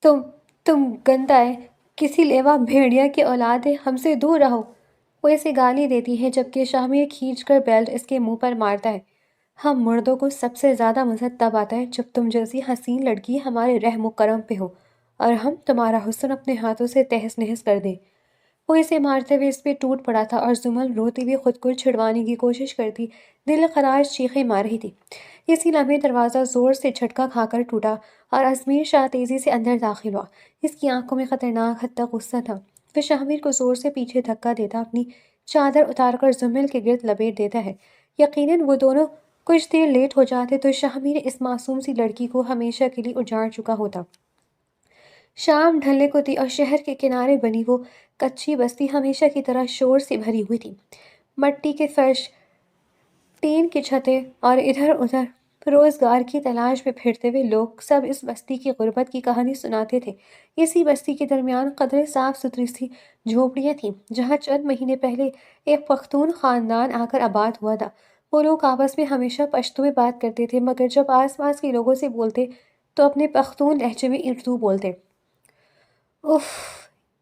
تم تم گندا ہے، کسی لیوا بھیڑیا کی اولاد ہے، ہم سے دور رہو۔ وہ اسے گالی دیتی ہے جبکہ شامیر کھینچ کر بیلٹ اس کے منہ پر مارتا ہے۔ ہم مردوں کو سب سے زیادہ مزہ تب آتا ہے جب تم جیسی حسین لڑکی ہمارے رحم و کرم پہ ہو اور ہم تمہارا حسن اپنے ہاتھوں سے تہس نہس کر دیں۔ وہ اسے مارتے ہوئے اس پہ ٹوٹ پڑا تھا اور زمل روتی ہوئی خود کو چھڑوانے کی کوشش کرتی دل خراش چیخیں مار رہی تھی۔ اسی لمحے دروازہ زور سے جھٹکا کھا کر ٹوٹا اور ازمیر شاہ تیزی سے اندر داخل ہوا۔ اس کی آنکھوں میں خطرناک حد تک غصہ تھا۔ وہ شاہمیر کو زور سے پیچھے دھکا دیتا اپنی چادر اتار کر زمل کے گرد لپیٹ دیتا ہے۔ یقیناً وہ دونوں کچھ دیر لیٹ ہو جاتے تو شاہمیر اس معصوم سی لڑکی کو ہمیشہ کے لیے اجاڑ چکا ہوتا۔ شام ڈھلنے کو تھی اور شہر کے کنارے بنی وہ کچی بستی ہمیشہ کی طرح شور سے بھری ہوئی تھی۔ مٹی کے فرش، ٹین کی چھتیں اور ادھر ادھر روزگار کی تلاش میں پھرتے ہوئے لوگ سب اس بستی کی غربت کی کہانی سناتے تھے۔ اسی بستی کے درمیان قدرے صاف ستھری سی جھونپڑیاں تھیں جہاں چند مہینے پہلے ایک پختون خاندان آ کر آباد ہوا تھا۔ وہ لوگ آپس میں ہمیشہ پشتو میں بات کرتے تھے مگر جب آس پاس کے لوگوں سے بولتے تو اپنے پختون لہجے میں اردو بولتے۔ اف!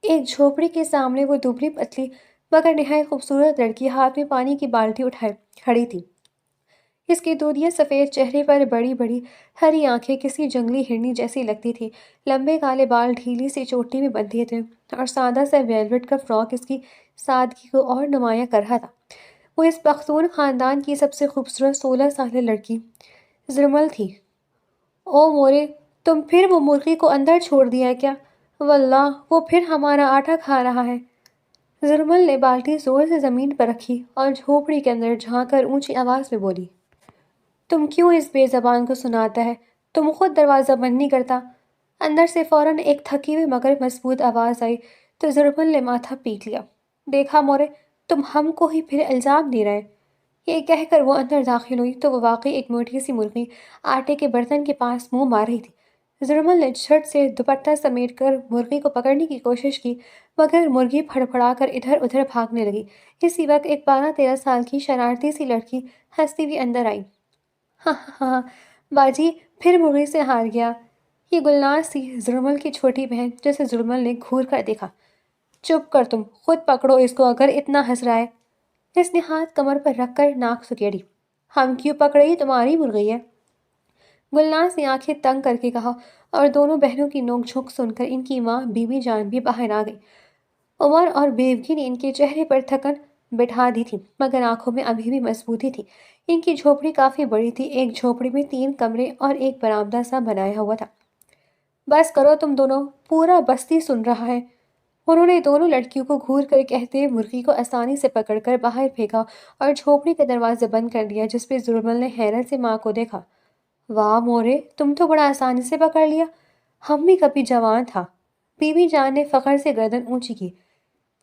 ایک جھوپڑی کے سامنے وہ دبلی پتلی مگر نہایت خوبصورت لڑکی ہاتھ میں پانی کی بالٹی اٹھائے کھڑی تھی۔ اس کے دودیا سفید چہرے پر بڑی بڑی ہری آنکھیں کسی جنگلی ہرنی جیسی لگتی تھی۔ لمبے کالے بال ڈھیلی سی چوٹی میں بندھے تھے اور سادہ سا ویلوٹ کا فراک اس کی سادگی کو اور نمایاں کر رہا تھا۔ وہ اس پختون خاندان کی سب سے خوبصورت 16 سالہ لڑکی زرمل تھی۔ او مورے، تم پھر وہ مرغی کو اندر چھوڑ دیا ہے کیا؟ واللہ وہ پھر ہمارا آٹا کھا رہا ہے۔ زرمل نے بالٹی زور سے زمین پر رکھی اور جھوپڑی کے اندر جھانک کر اونچی آواز میں بولی، تم کیوں اس بے زبان کو سناتا ہے؟ تم خود دروازہ بند نہیں کرتا؟ اندر سے فوراً ایک تھکی ہوئی مگر مضبوط آواز آئی تو زرمل نے ماتھا پیٹ لیا۔ دیکھا مورے، تم ہم کو ہی پھر الزام دے رہے۔ یہ کہہ کر وہ اندر داخل ہوئی تو وہ واقعی ایک موٹی سی مرغی آٹے کے برتن کے پاس منہ مار رہی تھی۔ زرمل نے جھٹ سے دوپٹہ سمیٹ کر مرغی کو پکڑنے کی کوشش کی مگر مرغی پھڑپھڑا کر ادھر ادھر بھاگنے لگی۔ اسی وقت ایک 12-13 سال کی شرارتی سی لڑکی ہنستی ہوئی اندر آئی۔ ہاں ہاں ہاں، باجی پھر مرغی سے ہار گیا۔ یہ گلناز تھی، زرمل کی چھوٹی بہن، جسے زرمل نے گھور کر دیکھا۔ چپ کر، تم خود پکڑو اس کو اگر اتنا ہنس رہا ہے۔ اس نے ہاتھ کمر پر رکھ کر ناک سکیڑی۔ ہم کیوں پکڑے، یہ تمہاری مرغی ہے۔ گلناز نے آنکھیں تنگ کر کے کہا اور دونوں بہنوں کی نوک جھونک سن کر ان کی ماں بی بی جان بھی باہر آ گئی۔ عمر اور بیوگی نے ان کے چہرے پر تھکن بٹھا دی تھی مگر آنکھوں میں ابھی بھی مضبوطی تھی۔ ان کی جھوپڑی کافی بڑی تھی، ایک جھوپڑی میں 3 کمرے اور ایک برآمدہ سا بنایا ہوا تھا۔ بس کرو تم دونوں، پورا بستی سن رہا ہے۔ انہوں نے دونوں لڑکیوں کو گھور کر کہتے ہوئے مرغی کو آسانی سے پکڑ کر باہر پھینکا اور جھوپڑی کا دروازہ بند کر دیا جس پہ زرمل نے حیرت سے ماں کو دیکھا۔ واہ مورے، تم تو بڑا آسانی سے پکڑ لیا، ہم بھی کبھی جوان تھا۔ بی بی جان نے فخر سے گردن اونچی کی۔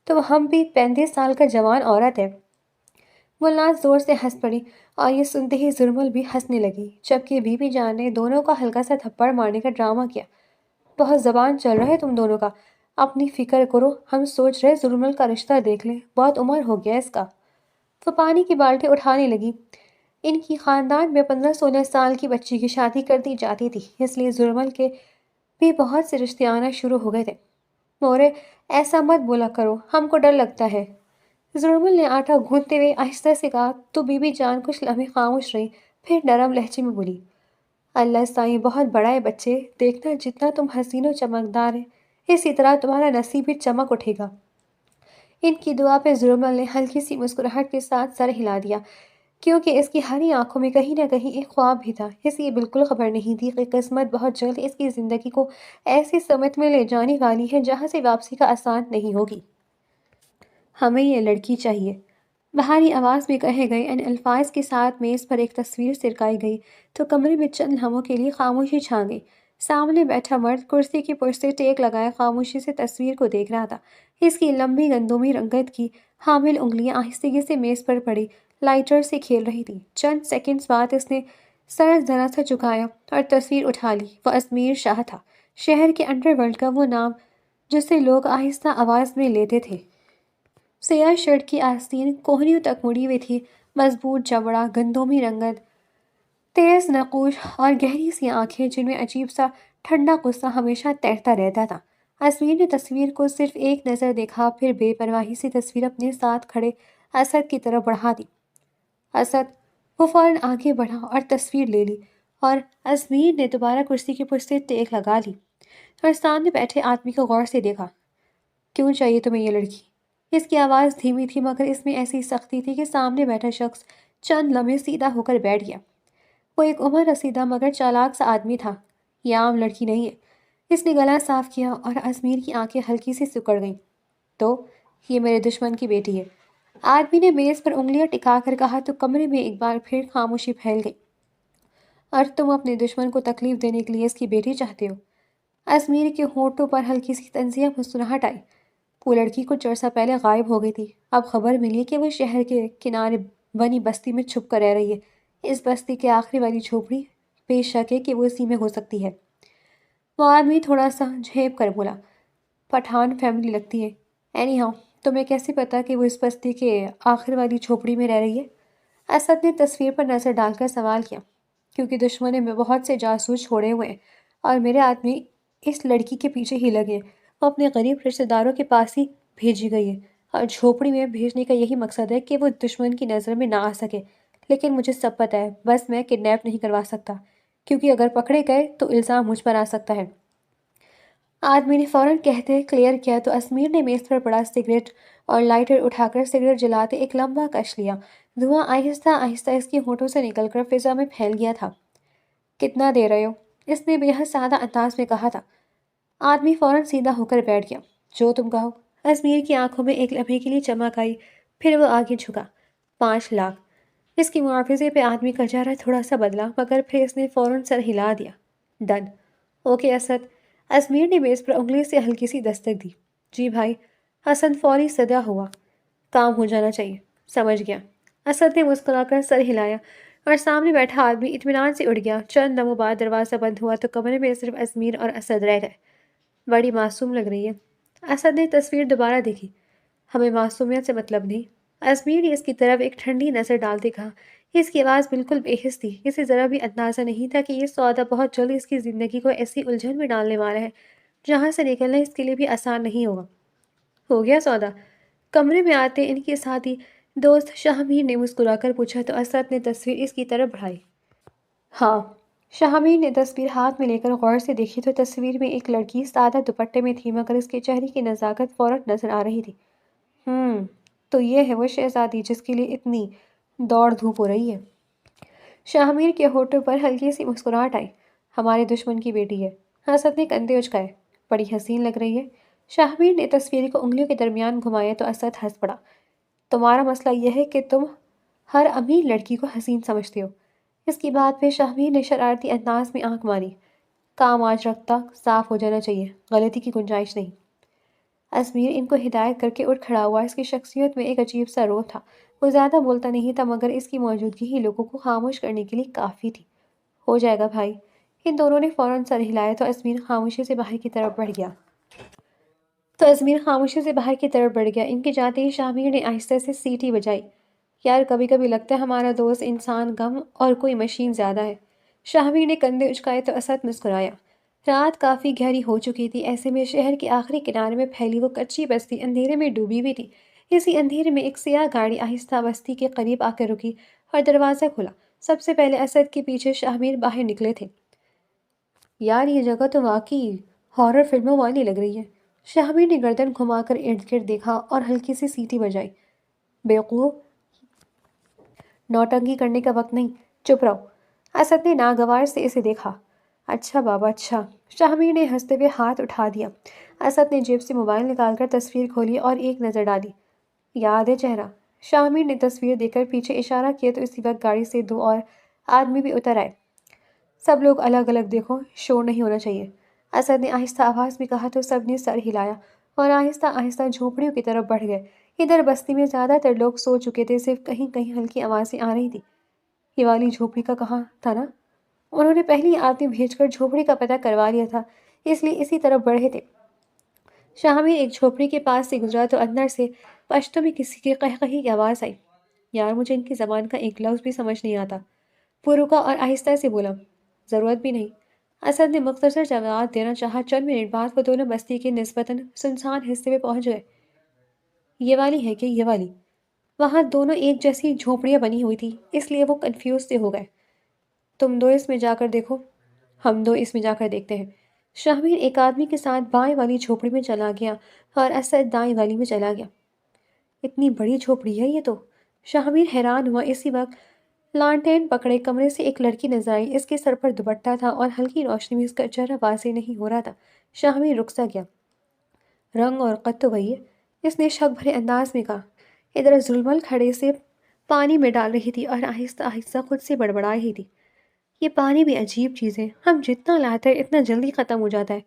تو ہم بھی 35 سال کا جوان عورت ہے۔ گلناز زور سے ہنس پڑی اور یہ سنتے ہی زرمل بھی ہنسنے لگی جبکہ بی بی جان نے دونوں کا ہلکا سا تھپڑ مارنے کا ڈرامہ کیا۔ بہت زبان چل رہا ہے تم دونوں کا، اپنی فکر کرو، ہم سوچ رہے زرمل کا رشتہ دیکھ لیں، بہت عمر ہو گیا اس کا۔ وہ پانی کی بالٹی اٹھانے لگی۔ ان کی خاندان میں 15-16 سال کی بچی کی شادی کر دی جاتی تھی، اس لیے زرمل کے بھی بہت سے رشتے آنا شروع ہو گئے تھے۔ مورے ایسا مت بولا کرو، ہم کو ڈر لگتا ہے۔ زرمل نے آٹا گوندتے ہوئے آہستہ سے کہا تو بی بی جان کچھ لمحے خاموش رہی، پھر نرم لہجے میں بولی، اللہ سائیں بہت بڑا ہے بچے، دیکھنا جتنا تم حسین و چمکدار ہے اسی طرح تمہارا نصیب بھی چمک اٹھے گا۔ ان کی دعا پہ زرمل نے ہلکی سی مسکراہٹ کے ساتھ سر ہلا دیا کیونکہ اس کی ہری آنکھوں میں کہیں نہ کہیں ایک خواب بھی تھا۔ اسے یہ بالکل خبر نہیں تھی کہ قسمت بہت جلد اس کی زندگی کو ایسی سمت میں لے جانے والی ہے جہاں سے واپسی کا آسان نہیں ہوگی۔ ہمیں یہ لڑکی چاہیے، بھاری آواز میں کہے گئے ان الفاظ کے ساتھ میز پر ایک تصویر سرکائی گئی تو کمرے میں چند لمحوں کے لیے خاموشی چھا گئی۔ سامنے بیٹھا مرد کرسی کی پشت سے ٹیک لگائے خاموشی سے تصویر کو دیکھ رہا تھا۔ اس کی لمبی گندمی رنگت کی حامل انگلیاں آہستگی سے میز پر پڑی لائٹر سے کھیل رہی تھی۔ چند سیکنڈز بعد اس نے سر ذرا سا جھکایا اور تصویر اٹھا لی۔ وہ ازمیر شاہ تھا، شہر کے انڈر ورلڈ کا وہ نام جسے لوگ آہستہ آواز میں لیتے تھے۔ سیاہ شرٹ کی آستین کوہنیوں تک مڑی ہوئی تھی، مضبوط جبڑا، گندمی رنگت، تیز نقوش اور گہری سی آنکھیں جن میں عجیب سا ٹھنڈا غصہ ہمیشہ تیرتا رہتا تھا۔ ازمیر نے تصویر کو صرف ایک نظر دیکھا، پھر بے پرواہی سے تصویر اپنے ساتھ کھڑے اسد کی طرف بڑھا دی۔ اسد! وہ فوراً آگے بڑھا اور تصویر لے لی، اور ازمیر نے دوبارہ کرسی کی پشت سے ٹیک لگا لی اور سامنے بیٹھے آدمی کو غور سے دیکھا۔ کیوں چاہیے تمہیں یہ لڑکی؟ اس کی آواز دھیمی تھی مگر اس میں ایسی سختی تھی کہ سامنے بیٹھا شخص چند لمحے سیدھا ہو کر بیٹھ گیا۔ وہ ایک عمر رسیدہ مگر چالاک سا آدمی تھا۔ یہ عام لڑکی نہیں ہے۔ اس نے گلا صاف کیا اور ازمیر کی آنکھیں ہلکی سی سکڑ گئیں۔ تو یہ میرے دشمن کی بیٹی ہے۔ آدمی نے میز پر انگلیاں ٹکا کر کہا تو کمرے میں ایک بار پھر خاموشی پھیل گئی۔ اور تم اپنے دشمن کو تکلیف دینے کے لیے اس کی بیٹی چاہتے ہو؟ ازمیر کے ہونٹوں پر ہلکی سی طنزیہ مسکراہٹ آئی۔ وہ لڑکی کچھ عرصہ پہلے غائب ہو گئی تھی۔ اب خبر ملی کہ وہ شہر کے کنارے بنی بستی میں چھپ کر رہ رہی ہے۔ اس بستی کے آخری والی جھوپڑی، بے شک ہے کہ وہ اسی میں ہو سکتی ہے۔ وہ آدمی تھوڑا سا جھیپ کر بولا، پٹھان فیملی لگتی ہے۔ اینی ہاؤ، تمہیں کیسے پتا کہ وہ اس بستی کے آخر والی جھوپڑی میں رہ رہی ہے؟ اسد نے تصویر پر نظر ڈال کر سوال کیا۔ کیونکہ دشمن نے بہت سے جاسوس چھوڑے ہوئے ہیں اور میرے آدمی اس لڑکی کے پیچھے ہی لگے ہیں۔ وہ اپنے غریب رشتہ داروں کے پاس ہی بھیجی گئی ہے اور جھوپڑی میں بھیجنے کا یہی مقصد ہے کہ وہ دشمن کی نظر میں نہ آ سکے۔ لیکن مجھے سب پتہ ہے، بس میں کڈنیپ نہیں کروا سکتا، کیونکہ اگر پکڑے گئے تو الزام مجھ پر آ سکتا ہے۔ آدمی نے فوراً کہتے کلیئر کیا تو ازمیر نے میز پر پڑا سگریٹ اور لائٹر اٹھا کر سگریٹ جلاتے ایک لمبا کش لیا۔ دھواں آہستہ آہستہ اس کے ہونٹوں سے نکل کر فضا میں پھیل گیا تھا۔ کتنا دے رہے ہو؟ اس نے بے حد سادہ انداز میں کہا تھا۔ آدمی فوراً سیدھا ہو کر بیٹھ گیا۔ جو تم کہو۔ ازمیر کی آنکھوں میں ایک لمحے کے لیے چمک آئی، پھر وہ آگے جھکا۔ 5 لاکھ۔ اس کی معاوضے پہ آدمی کا چہرہ تھوڑا سا بدلا مگر پھر اس نے فوراً سر ہلا دیا۔ ڈن۔ اوکے اسد۔ ازمیر نے میز پر انگلی سے ہلکی سی دستک دی۔ جی بھائی۔ اسد فوری صدا ہوا۔ کام ہو جانا چاہیے۔ سمجھ گیا۔ اسد نے مسکرا کر سر ہلایا اور سامنے بیٹھا آدمی اطمینان سے اٹھ گیا۔ چند لمحوں بعد دروازہ بند ہوا تو کمرے میں صرف ازمیر اور اسد رہ گئے۔ بڑی معصوم لگ رہی ہے۔ اسد نے تصویر دوبارہ دیکھی۔ ہمیں معصومیت سے مطلب نہیں۔ ازمیر نے اس کی طرف ایک ٹھنڈی نظر ڈالتے کہا۔ اس کی آواز بالکل بے حس تھی۔ اسے ذرا بھی اندازہ نہیں تھا کہ یہ سودا بہت جلد اس کی زندگی کو ایسی الجھن میں ڈالنے والا ہے جہاں سے نکلنا اس کے لیے بھی آسان نہیں ہوگا۔ ہو گیا سودا؟ کمرے میں آتے ان کے ساتھی دوست شاہمیر نے مسکرا کر پوچھا تو اسد نے تصویر اس کی طرف بڑھائی۔ ہاں۔ شاہمیر نے تصویر ہاتھ میں لے کر غور سے دیکھی تو تصویر میں ایک لڑکی سادہ دوپٹے میں تھی مگر اس کے چہرے کی نزاکت فوراً نظر آ رہی تھی۔ تو یہ ہے وہ شہزادی جس کے لیے اتنی دوڑ دھوپ ہو رہی ہے۔ شاہمیر کے ہونٹوں پر ہلکی سی مسکراہٹ آئی۔ ہمارے دشمن کی بیٹی ہے۔ اسد نے کندھے اچکائے۔ بڑی حسین لگ رہی ہے۔ شاہمیر نے تصویر کو انگلیوں کے درمیان گھمایا تو اسد ہنس پڑا۔ تمہارا مسئلہ یہ ہے کہ تم ہر امیر لڑکی کو حسین سمجھتے ہو۔ اس کی بات پہ شاہمیر نے شرارتی انداز میں آنکھ ماری۔ کام آج رکھتا صاف ہو جانا چاہیے، غلطی کی گنجائش نہیں۔ ازمیر ان کو ہدایت کر کے اٹھ کھڑا ہوا۔ اس کی شخصیت میں ایک عجیب سا روح تھا۔ وہ زیادہ بولتا نہیں تھا مگر اس کی موجودگی ہی لوگوں کو خاموش کرنے کے لیے کافی تھی۔ ہو جائے گا بھائی۔ ان دونوں نے فوراً سر ہلایا تو ازمیر خاموشی سے باہر کی طرف بڑھ گیا۔ ان کے جاتے ہی شاہمیر نے آہستہ سے سیٹی بجائی۔ یار کبھی کبھی لگتا ہے ہمارا دوست انسان کم اور کوئی مشین زیادہ ہے۔ شاہمیر نے کندھے اچکائے تو اسد مسکرایا۔ رات کافی گہری ہو چکی تھی، ایسے میں شہر کے آخری کنارے میں پھیلی وہ کچی بستی اندھیرے میں ڈوبی ہوئی تھی۔ اسی اندھیرے میں ایک سیاہ گاڑی آہستہ بستی کے قریب آ کر رکی اور دروازہ کھلا۔ سب سے پہلے اسد کے پیچھے شاہمیر باہر نکلے تھے۔ یار یہ جگہ تو واقعی ہارر فلموں والی لگ رہی ہے۔ شاہمیر نے گردن گھما کر ارد گرد دیکھا اور ہلکی سی سیٹی بجائی۔ بیوقوف، نوٹنکی کرنے کا وقت نہیں، چپ رہو۔ اسد نے ناگوار سے اسے دیکھا۔ اچھا بابا اچھا۔ شاہمیر نے ہنستے ہوئے ہاتھ اٹھا دیا۔ اسد نے جیب سے موبائل نکال کر تصویر کھولی اور ایک نظر ڈالی۔ یاد ہے چہرہ؟ شاہمیر نے تصویر دیکھ کر پیچھے اشارہ کیا تو اسی وقت گاڑی سے 2 اور آدمی بھی اتر آئے۔ سب لوگ الگ الگ دیکھو، شور نہیں ہونا چاہیے، اسد نے آہستہ آواز میں کہا تو سب نے سر ہلایا اور آہستہ آہستہ جھونپڑیوں کی طرف بڑھ گئے۔ ادھر بستی میں زیادہ تر لوگ سو چکے تھے، صرف کہیں کہیں ہلکی آوازیں آ رہی تھی۔ یہ والی جھونپڑی کا کہاں تھا نا؟ انہوں نے پہلی آدمی بھیج کر جھونپڑی کا پتہ کروا لیا تھا، اس لیے اسی طرف بڑھے تھے۔ شاہمیر ایک جھونپڑی کے پاس سے گزرا تو اندر سے پشتو میں کسی کی قہقہی کی آواز آئی۔ یار مجھے ان کی زبان کا ایک لفظ بھی سمجھ نہیں آتا۔ وہ رکا اور آہستہ سے بولا، ضرورت بھی نہیں، اسد نے مختصر جواب دینا چاہا، چند منٹ بعد وہ دونوں بستی کے نسبتاً سنسان حصے میں پہنچ گئے۔ یہ والی ہے کہ یہ والی؟ وہاں دونوں ایک جیسی جھونپڑیاں بنی ہوئی تھی، اس لیے وہ کنفیوز سے ہو گئے۔ تم دو اس میں جا کر دیکھو، ہم دو اس میں جا کر دیکھتے ہیں۔ شاہمیر ایک آدمی کے ساتھ بائیں والی جھونپڑی میں چلا گیا اور اسد دائیں والی میں چلا گیا۔ اتنی بڑی جھونپڑی ہے یہ تو! شاہمیر حیران ہوا۔ اسی وقت لانٹین پکڑے کمرے سے ایک لڑکی نظر آئی۔ اس کے سر پر دوپٹہ تھا اور ہلکی روشنی میں اس کا چہرہ واضح نہیں ہو رہا تھا۔ شاہمیر رک سا گیا۔ رنگ اور قد تو وہی ہے، اس نے شک بھرے انداز میں کہا۔ ادھر زلمل کھڑے سے پانی میں ڈال رہی تھی اور آہستہ آہستہ خود سے بڑبڑا رہی تھی۔ یہ پانی بھی عجیب چیز ہے، ہم جتنا لاتے ہیں اتنا جلدی ختم ہو جاتا ہے۔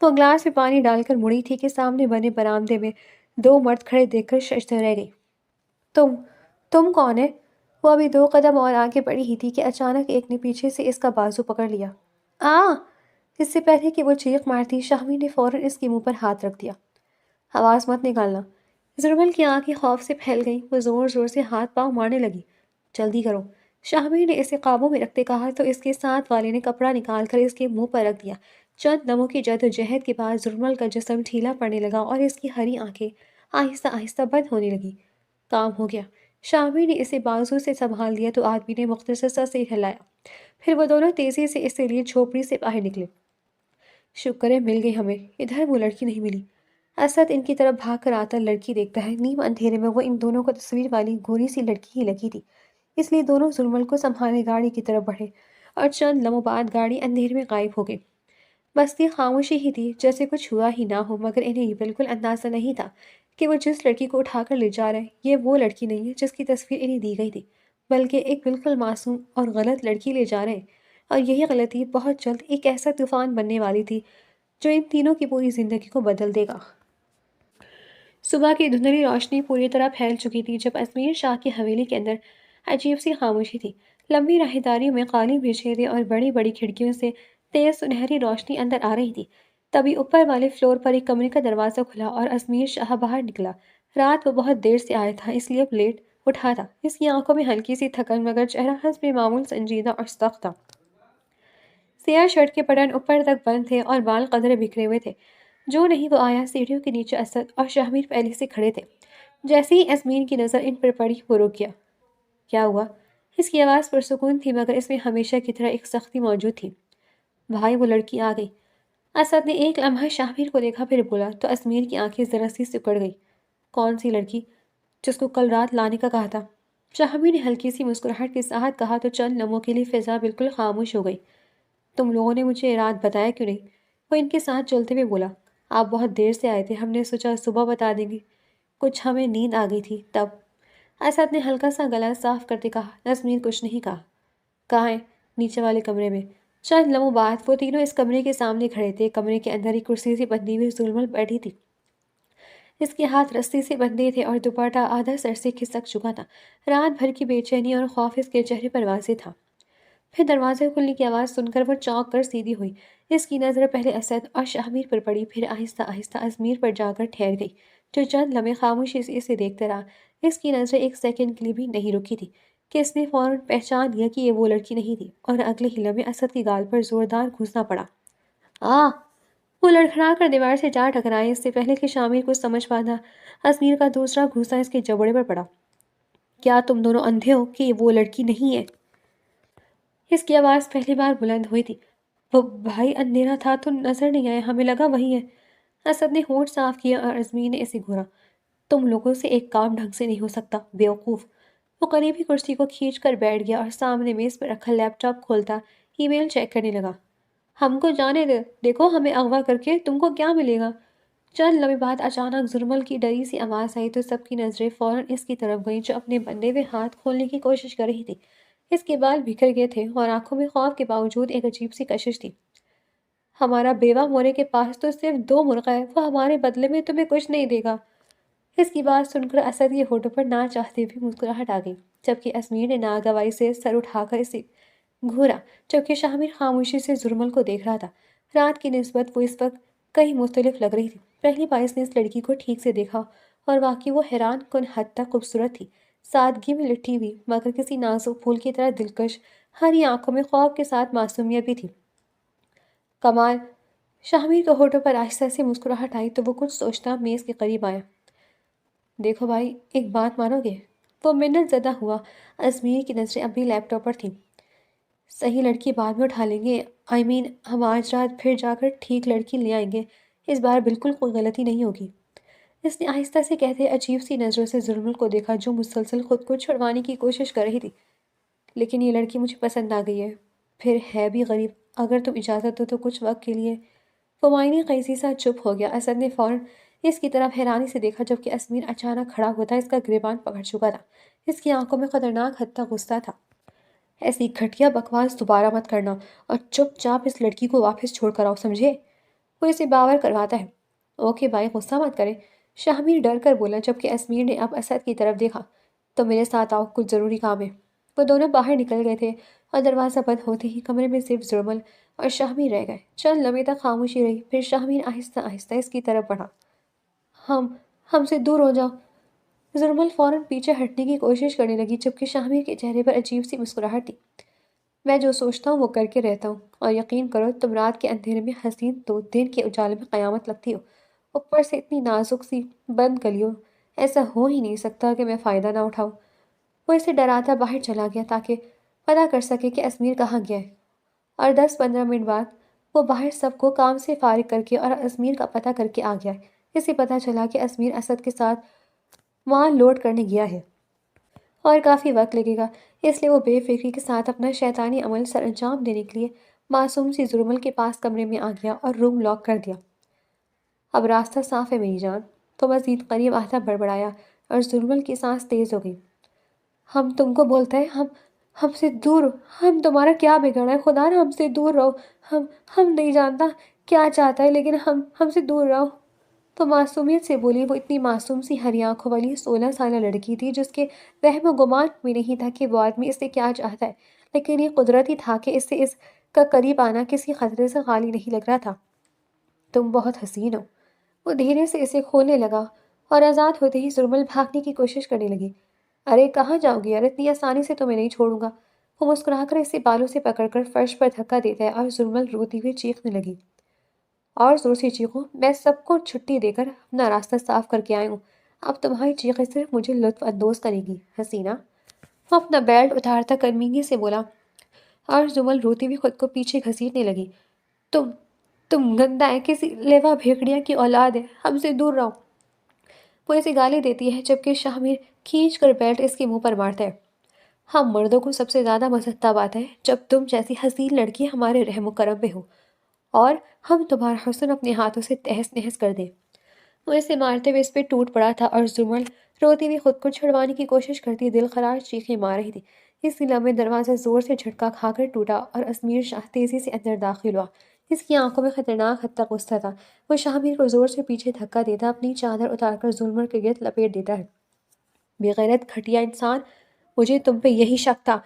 وہ گلاس میں پانی ڈال کر مڑی تھی کہ سامنے بنے برآمدے میں دو مرد کھڑے دیکھ کر ششدر رہ گئی۔ تم تم کون ہے؟ وہ ابھی دو قدم اور آگے بڑھی ہی تھی کہ اچانک ایک نے پیچھے سے اس کا بازو پکڑ لیا۔ اس سے پہلے کہ وہ چیخ مارتی، شاہمیر نے فوراً اس کے منہ پر ہاتھ رکھ دیا۔ آواز مت نکالنا۔ زرمل کی آنکھیں خوف سے پھیل گئیں، وہ زور زور سے ہاتھ پاؤں مارنے لگی۔ جلدی کرو، شاہمیر نے اسے قابو میں رکھتے کہا تو اس کے ساتھ والے نے کپڑا نکال کر اس کے منہ پر رکھ دیا۔ چند لمحوں کی جدوجہد کے بعد زرمل کا جسم ڈھیلا پڑنے لگا اور اس کی ہری آنکھیں آہستہ آہستہ بند ہونے لگی۔ کام ہو گیا۔ شاہمیر نے اسے بازو سے سنبھال لیا تو آدمی نے مختصر سا سر ہلایا۔ پھر وہ دونوں تیزی سے اس لیے جھوپڑی سے باہر نکلے۔ شکر ہے مل گئی ہمیں، ادھر وہ لڑکی نہیں ملی۔ اسد ان کی طرف بھاگ کر آتا لڑکی دیکھتا ہے۔ نیم اندھیرے میں وہ ان دونوں کو تصویر والی گوری سی لڑکی ہی لگی تھی، اس لیے دونوں زلمل کو سنبھالے گاڑی کی طرف بڑھے اور چند لمحوں بعد گاڑی اندھیرے میں غائب ہو گئی۔ بستی خاموشی ہی تھی، جیسے کچھ ہوا ہی نہ ہو، مگر انہیں یہ بالکل اندازہ نہیں تھا کہ وہ جس لڑکی کو اٹھا کر لے جا رہے ہیں یہ وہ لڑکی نہیں ہے جس کی تصویر انہیں دی گئی تھی، بلکہ ایک بالکل معصوم اور غلط لڑکی لے جا رہے ہیں۔ اور یہی غلطی بہت جلد ایک ایسا طوفان بننے والی تھی جو ان تینوں کی پوری زندگی کو بدل دے گا۔ صبح کی دھندلی روشنی پوری طرح پھیل چکی تھی جب ازمیر شاہ کی حویلی کے اندر عجیب سی خاموشی تھی۔ لمبی راہداریوں میں قالین بچھے تھے اور بڑی بڑی کھڑکیوں سے تیز سنہری روشنی اندر آ رہی تھی۔ تبھی اوپر والے فلور پر ایک کمرے کا دروازہ کھلا اور ازمیر شاہ باہر نکلا۔ رات وہ بہت دیر سے آیا تھا، اس لیے اب لیٹ اٹھا تھا۔ اس کی آنکھوں میں ہلکی سی تھکن، مگر چہرہ حسب معمول سنجیدہ اور سخت تھا۔ سیاہ شرٹ کے بٹن اوپر تک بند تھے اور بال قدرے بکھرے ہوئے تھے۔ جو نہیں وہ آیا، سیڑھیوں کے نیچے اسد اور شاہمیر پہلے سے کھڑے تھے۔ جیسے ہی ازمیر کی نظر ان پر پڑی وہ رک گیا۔ کیا ہوا؟ اس کی آواز پرسکون تھی، مگر اس میں ہمیشہ کی طرح ایک سختی موجود تھی۔ بھائی وہ لڑکی آ گئی۔ اسد نے ایک لمحہ شاہمیر کو دیکھا، پھر بولا تو ازمیر کی آنکھیں ذرا سی سکڑ گئی۔ کون سی لڑکی؟ جس کو کل رات لانے کا کہا تھا۔ شاہمیر نے ہلکی سی مسکراہٹ کے ساتھ کہا تو چند لمحوں کے لیے فضا بالکل خاموش ہو گئی۔ تم لوگوں نے مجھے رات بتایا کیوں نہیں؟ وہ ان کے ساتھ چلتے ہوئے بولا۔ آپ بہت دیر سے آئے تھے، ہم نے سوچا صبح بتا دیں گے، کچھ ہمیں نیند آ گئی تھی تب۔ اسد نے ہلکا سا گلا صاف کرتے کہا۔ ازمیر کچھ نہیں کہا۔ کہاں ہے؟ نیچے والے کمرے میں۔ چند لمحوں بعد وہ تینوں اس کمرے کے سامنے کھڑے تھے۔ کمرے کے اندر ایک کرسی سے بندھی ہوئی زلمل بیٹھی تھی۔ اس کے ہاتھ رسی سے بندھے تھے اور دوپٹہ آدھا سر سے کھسک چکا تھا۔ رات بھر کی بے چینی اور خوف اس کے چہرے پر واضح تھا۔ پھر دروازے کھلنے کی آواز سن کر وہ چونک کر سیدھی ہوئی۔ اس کی نظر پہلے اسد اور شاہمیر پر پڑی، پھر آہستہ آہستہ ازمیر پر جا کر ٹھہر گئی، جو چند لمحے خاموشی سے اسے دیکھتا رہا۔ اس کی نظریں ایک سیکنڈ کے لیے بھی نہیں رکی تھی کہ اس نے فوراً پہچان لیا کہ یہ وہ لڑکی نہیں تھی، اور اگلے ہی لمحے اسد کی گال پر زوردار گھونسنا پڑا۔ وہ لڑکھڑا کر دیوار سے جا ٹکرائے۔ اس سے پہلے کہ شاہمیر کو سمجھ پاتا، ازمیر کا دوسرا گھونسا اس کے جبڑے پر پڑا۔ کیا تم دونوں اندھے ہو کہ یہ وہ لڑکی نہیں ہے؟ اس کی آواز پہلی بار بلند ہوئی تھی۔ وہ بھائی اندھیرا تھا تو نظر نہیں آیا، ہمیں لگا وہی ہے۔ اسد نے ہونٹ صاف کیا اور ازمیر نے اسے گھورا۔ تم لوگوں سے ایک کام ڈھنگ سے نہیں ہو سکتا، بیوقوف۔ وہ قریبی کرسی کو کھینچ کر بیٹھ گیا اور سامنے میز پر رکھا لیپ ٹاپ کھولتا ای میل چیک کرنے لگا۔ ہم کو جانے دے، دیکھو ہمیں اغوا کر کے تم کو کیا ملے گا؟ چند لمحے بعد اچانک زرمل کی ڈری سی آواز آئی تو سب کی نظریں فوراً اس کی طرف گئیں جو اپنے بندے ہوئے ہاتھ کھولنے کی کوشش کر رہی تھی۔ اس کے بال بکھر گئے تھے اور آنکھوں میں خوف کے باوجود ایک عجیب سی کشش تھی۔ ہمارا بیوہ مورے کے پاس تو صرف 2 مرغہ ہے، وہ ہمارے بدلے میں تمہیں کچھ نہیں دے گا۔ اس کی بات سن کر اسد کے ہونٹوں پر نہ چاہتے بھی مسکراہٹ آ گئی، جبکہ ازمیر نے ناگواری سے سر اٹھا کر اسے گھورا، جبکہ شاہمیر خاموشی سے زرمل کو دیکھ رہا تھا۔ رات کی نسبت وہ اس وقت کہیں مختلف لگ رہی تھی۔ پہلی بار اس نے اس لڑکی کو ٹھیک سے دیکھا اور واقعی وہ حیران کن حد تک خوبصورت تھی، سادگی میں لٹھی ہوئی مگر کسی نازک پھول کی طرح دلکش، ہری آنکھوں میں خوف کے ساتھ معصومیت بھی تھی۔ کمال! شاہمیر کے ہونٹوں پر آہستہ سے مسکراہٹ آئی تو وہ کچھ سوچتا میز کے قریب آیا۔ دیکھو بھائی، ایک بات مانو گے؟ وہ منت زدہ ہوا۔ ازمیر کی نظریں اب بھی لیپ ٹاپ پر تھیں۔ صحیح لڑکی بعد میں اٹھا لیں گے، ہم آج رات پھر جا کر ٹھیک لڑکی لے آئیں گے، اس بار بالکل کوئی غلطی نہیں ہوگی۔ اس نے آہستہ سے کہتے عجیب سی نظروں سے زرمل کو دیکھا جو مسلسل خود کو چھڑوانے کی کوشش کر رہی تھی۔ لیکن یہ لڑکی مجھے پسند آ گئی ہے، پھر ہے بھی غریب، اگر تم اجازت دو تو کچھ وقت کے لیے۔ وہ معائنی قیسی سا چپ ہو گیا۔ اسد نے فوراً اس کی طرف حیرانی سے دیکھا جبکہ اسمیر اچانک کھڑا ہوتا اس کا گریبان پکڑ چکا تھا۔ اس کی آنکھوں میں خطرناک حد تک غصہ تھا۔ ایسی گھٹیا بکواس دوبارہ مت کرنا اور چپ چاپ اس لڑکی کو واپس چھوڑ کر آؤ، سمجھے؟ وہ اسے باور کرواتا ہے۔ اوکے بھائی، غصہ مت کرے، شاہمیر ڈر کر بولا جبکہ اسمیر نے اب اسد کی طرف دیکھا۔ تو میرے ساتھ آؤ، کچھ ضروری کام ہے۔ وہ دونوں باہر نکل گئے تھے اور دروازہ بند ہوتے ہی کمرے میں صرف زرمل اور شاہمیر رہ گئے۔ چند لمحے تک خاموشی رہی، پھر شاہمیر آہستہ آہستہ اس کی طرف بڑھا۔ ہم ہم سے دور ہو جاؤ۔ زرمل فوراً پیچھے ہٹنے کی کوشش کرنے لگی جبکہ شاہمیر کے چہرے پر عجیب سی مسکراہٹ تھی۔ میں جو سوچتا ہوں وہ کر کے رہتا ہوں، اور یقین کرو تم رات کے اندھیرے میں حسین تو دن کے اجالے میں قیامت لگتی ہو، اوپر سے اتنی نازک سی بند کلیوں، ایسا ہو ہی نہیں سکتا کہ میں فائدہ نہ اٹھاؤں۔ وہ اسے ڈراتا باہر چلا گیا تاکہ پتہ کر سکے کہ اسمیر کہاں گیا ہے، اور 10-15 منٹ بعد وہ باہر سب کو کام سے فارغ کر کے اور اسمیر کا پتہ کر کے آ گیا ہے۔ اسے پتہ چلا کہ اسمیر اسد کے ساتھ مال لوڈ کرنے گیا ہے اور کافی وقت لگے گا، اس لیے وہ بے فکری کے ساتھ اپنا شیطانی عمل سر انجام دینے کے لیے معصوم سی زرمل کے پاس کمرے میں آ گیا اور روم لاک کر دیا۔ اب راستہ صاف ہے میری جان، تو مزید قریب آتا بڑبڑایا اور زرمل کی سانس تیز ہو گئی۔ ہم تم کو بولتے ہیں ہم سے دور، ہم تمہارا کیا بگڑا ہے؟ خدا نہ ہم سے دور رہو، ہم نہیں جانتا کیا چاہتا ہے لیکن ہم سے دور رہو۔ تو معصومیت سے بولی، وہ اتنی معصوم سی ہری آنکھوں والی 16 سالہ لڑکی تھی جس کے وہم و گمان میں نہیں تھا کہ وہ آدمی اس سے کیا چاہتا ہے، لیکن یہ قدرتی تھا کہ اس سے اس کا قریب آنا کسی خطرے سے خالی نہیں لگ رہا تھا۔ تم بہت حسین ہو۔ وہ دھیرے سے اسے کھولنے لگا اور آزاد ہوتے ہی زرمل بھاگنے کی کوشش کرنے لگی۔ ارے کہاں جاؤ گی یار، اتنی آسانی سے تمہیں نہیں چھوڑوں گا۔ وہ مسکرا کر اسے بالوں سے پکڑ کر فرش پر دھکا دیتا ہے اور زرمل روتی ہوئی چیخنے لگی۔ اور زور سے چیخو، میں سب کو چھٹی دے کر اپنا راستہ صاف کر کے آئی ہوں، اب تمہاری چیخیں صرف مجھے لطف اندوز کرے گی حسینہ۔ وہ اپنا بیلٹ اتارتا کرمینگی سے بولا اور زرمل روتی ہوئی خود کو پیچھے گھسیٹنے لگی۔ تم تم گندا ہے، کسی لیوا بھیکڑیا کی اولاد ہے، ہم سے دور رہو۔ وہ اسے گالی دیتی ہے جبکہ شاہمیر کھینچ کر بیلٹ اس کے منہ پر مارتا ہے۔ ہم مردوں کو سب سے زیادہ مزہ تب آتا ہے جب تم جیسی حسین لڑکی ہمارے رحم و کرم پہ ہو اور ہم تمہارا حسن اپنے ہاتھوں سے تہس نہس کر دیں۔ وہ اسے مارتے ہوئے اس پہ ٹوٹ پڑا تھا اور زرمل روتی ہوئی خود کو چھڑوانے کی کوشش کرتی دل خراش چیخیں مار رہی تھی۔ اسی لمحے دروازہ زور سے جھٹکا کھا کر ٹوٹا اور اسمیر شاہ تیزی سے اندر داخل ہوا۔ اس کی آنکھوں میں خطرناک حد تک غصہ تھا۔ وہ شاہمیر کو زور سے پیچھے دھکا دیتا اپنی چادر اتار کر زرمل کے گرد لپیٹ دیتا ہے۔ بے غیرت گھٹیا انسان، مجھے تم پہ یہی شک تھا۔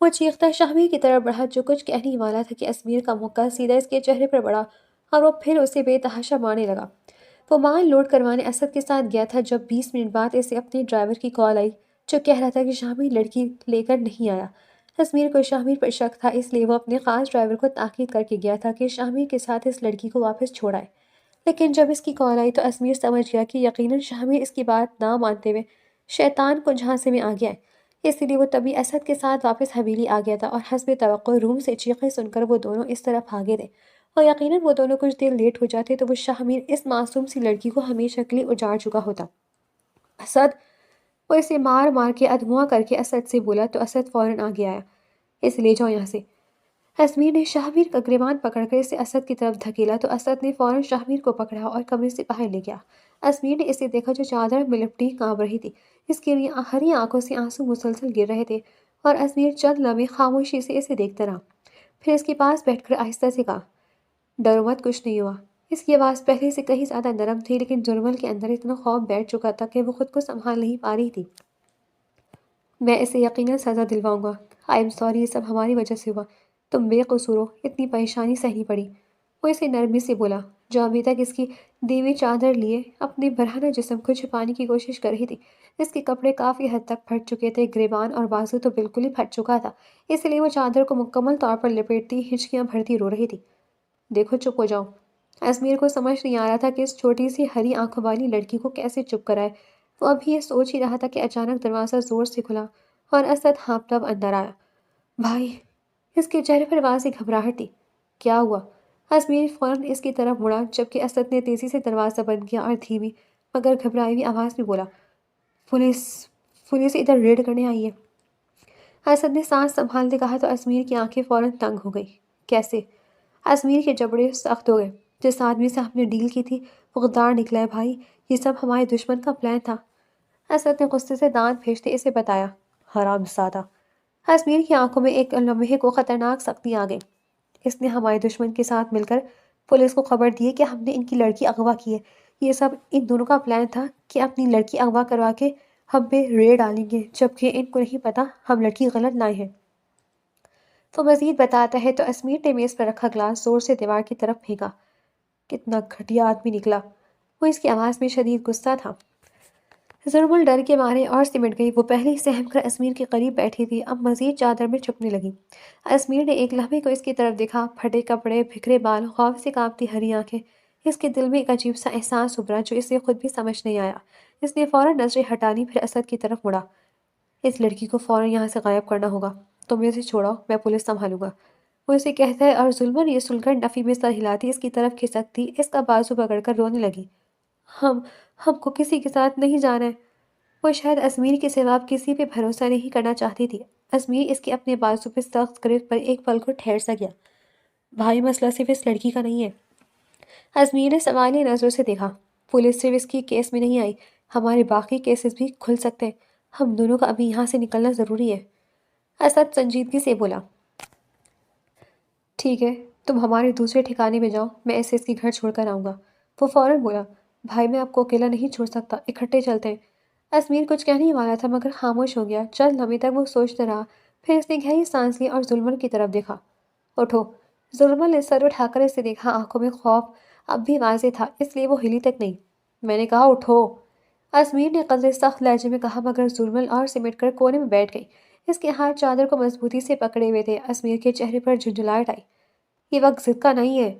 وہ چیختا شاہمیر کی طرف بڑھا جو کچھ کہنے ہی والا تھا کہ اسمیر کا مکہ سیدھا اس کے چہرے پر پڑا اور وہ پھر اسے بے تحاشا مارنے لگا۔ وہ مال لوڈ کروانے اسد کے ساتھ گیا تھا جب 20 منٹ بعد اسے اپنے ڈرائیور کی کال آئی جو کہہ رہا تھا کہ شاہمیر لڑکی لے کر نہیں آیا۔ اسمیر کو شاہمیر پر شک تھا، اس لیے وہ اپنے خاص ڈرائیور کو تاکید کر کے گیا تھا کہ شاہمیر کے ساتھ اس لڑکی کو واپس چھوڑائے۔ لیکن جب اس کی کال آئی تو اسمیر سمجھ گیا کہ یقیناً شاہمیر اس کی بات نہ مانتے ہوئے شیطان کو جھانسے میں آ گیا ہے، اس لیے وہ تبھی اسد کے ساتھ واپس حویلی آ گیا تھا اور حسب توقع روم سے چیخیں سن کر وہ دونوں اس طرف بھاگے تھے، اور یقیناً وہ دونوں کچھ دیر لیٹ ہو جاتے تو وہ شاہمیر اس معصوم سی لڑکی کو ہمیشہ کے لیے اجاڑ چکا ہوتا۔ اسد! وہ اسے مار مار کے ادھواں کر کے اسد سے بولا تو اسد فوراً آگے آیا۔ اسے لے جاؤ یہاں سے۔ اسمیر نے شاہمیر کا گریبان پکڑ کر اسے اسد کی طرف دھکیلا تو اسد نے فوراً شاہمیر کو پکڑا اور کمرے سے باہر لے گیا۔ اسمیر نے اسے دیکھا جو چادر میں لپٹی کانپ رہی تھی، اس کی ہری آنکھوں سے آنسو مسلسل گر رہے تھے، اور اسمیر چند لمحے خاموشی سے اسے دیکھتا رہا، پھر اس کے پاس بیٹھ کر آہستہ سے کہا، ڈرو مت، کچھ نہیں ہوا۔ اس کی آواز پہلے سے کہیں زیادہ نرم تھی لیکن زرمل کے اندر اتنا خوف بیٹھ چکا تھا کہ وہ خود کو سنبھال نہیں پا رہی تھی۔ میں اسے یقیناً سزا دلواؤں گا۔ آئی ایم سوری، یہ سب ہماری وجہ سے ہوا، تم بے قصور ہو، اتنی پریشانی سہنی پڑی۔ وہ اسے نرمی سے بولا جو ابھی تک اس کی دیوی چادر لیے اپنے برہنہ جسم کو چھپانے کی کوشش کر رہی تھی۔ اس کے کپڑے کافی حد تک پھٹ چکے تھے، گریبان اور بازو تو بالکل ہی پھٹ چکا تھا، اس لیے وہ چادر کو مکمل طور پر لپیٹتی ہچکیاں بھرتی رو رہی تھی۔ دیکھو چپ ہو جاؤ۔ ازمیر کو سمجھ نہیں آ رہا تھا کہ اس چھوٹی سی ہری آنکھوں والی لڑکی کو کیسے چپ کرائے۔ وہ ابھی یہ سوچ ہی رہا تھا کہ اچانک دروازہ زور سے کھلا اور اسد ہانپتا ہوا اندر آیا۔ بھائی! اس کے چہرے پر واضح گھبراہٹ تھی۔ کیا ہوا؟ ازمیر فوراً اس کی طرف مڑا جبکہ اسد نے تیزی سے دروازہ بند کیا اور دھیمی مگر گھبرائی ہوئی آواز میں بولا، پولیس پولیس ادھر ریڈ کرنے آئی ہے۔ اسد نے سانس سنبھالتے کہا تو ازمیر کی آنکھیں فوراً تنگ ہو گئی۔ کیسے؟ ازمیر کے جبڑے سخت ہو گئے۔ جس آدمی سے ہم نے ڈیل کی تھی وہ غدار نکلا ہے بھائی، یہ سب ہمارے دشمن کا پلان تھا۔ اسد نے غصے سے دانت بھیجتے اسے بتایا۔ حرام زادہ! ازمیر کی آنکھوں میں ایک لمحے کو خطرناک سختی آ گئی۔ اس نے ہمارے دشمن کے ساتھ مل کر پولیس کو خبر دی ہے کہ ہم نے ان کی لڑکی اغوا کی ہے۔ یہ سب ان دونوں کا پلان تھا کہ اپنی لڑکی اغوا کروا کے ہم پہ ریڈ ڈالیں گے، جبکہ ان کو نہیں پتا ہم لڑکی غلط لائے ہیں۔ تو مزید بتاتا ہے تو ازمیر نے میز پر رکھا گلاس زور سے دیوار کی طرف پھینکا۔ کتنا گھٹیا آدمی نکلا! وہ اس کی آواز میں شدید غصہ تھا۔ زرمل ڈر کے مارے اور سمٹ گئی۔ وہ پہلے سہم کر ازمیر کے قریب بیٹھی تھی، اب مزید چادر میں چھپنے لگی۔ ازمیر نے ایک لمحے کو اس کی طرف دیکھا، پھٹے کپڑے، بکھرے بال، خوف سے کانپتی ہری آنکھیں۔ اس کے دل میں ایک عجیب سا احساس ابھرا جو اسے خود بھی سمجھ نہیں آیا۔ اس نے فوراً نظریں ہٹا لی، پھر اسد کی طرف مڑا۔ اس لڑکی کو فوراً یہاں سے غائب کرنا ہوگا۔ تم اسے چھوڑو، میں پولیس سنبھالوں گا، وہ اسے کہتا ہے اور ظلمن یہ سن کر نفی میں سر ہلاتی اس کی طرف کھسکتی اس کا بازو پکڑ کر رونے لگی۔ ہم کو کسی کے ساتھ نہیں جانا ہے۔ وہ شاید ازمیر کے سوا اب کسی پہ بھروسہ نہیں کرنا چاہتی تھی۔ ازمیر اس کے اپنے بازو پہ سخت گرفت پر ایک پل کو ٹھہر سا گیا۔ بھائی مسئلہ صرف اس لڑکی کا نہیں ہے۔ ازمیر نے سوالیہ نظروں سے دیکھا۔ پولیس صرف اس کی کیس میں نہیں آئی، ہمارے باقی کیسز بھی کھل سکتے ہیں۔ ہم دونوں کا ابھی یہاں سے نکلنا ضروری ہے۔ اسد سنجیدگی سے بولا۔ ٹھیک ہے، تم ہمارے دوسرے ٹھکانے میں جاؤ، میں اسے اس کی گھر چھوڑ کر آؤں گا۔ وہ فوراً بولا، بھائی میں آپ کو اکیلا نہیں چھوڑ سکتا، اکٹھے چلتے ہیں۔ ازمیر کچھ کہنے ہی والا تھا مگر خاموش ہو گیا۔ چند لمحے تک وہ سوچتا رہا، پھر اس نے گہری سانس لی اور ظلمن کی طرف دیکھا۔ اٹھو! ظلمن نے سر اٹھا کر اسے دیکھا، آنکھوں میں خوف اب بھی واضح تھا اس لیے وہ ہلی تک نہیں۔ میں نے کہا اٹھو! ازمیر نے قدرے سخت لہجے میں کہا مگر ظلمن اور سمٹ کر کونے میں بیٹھ گئی۔ اس کے ہاتھ چادر کو مضبوطی سے پکڑے ہوئے تھے۔ ازمیر کے چہرے پر جھنجھلاہٹ آئی۔ یہ وقت ضد کا نہیں ہے۔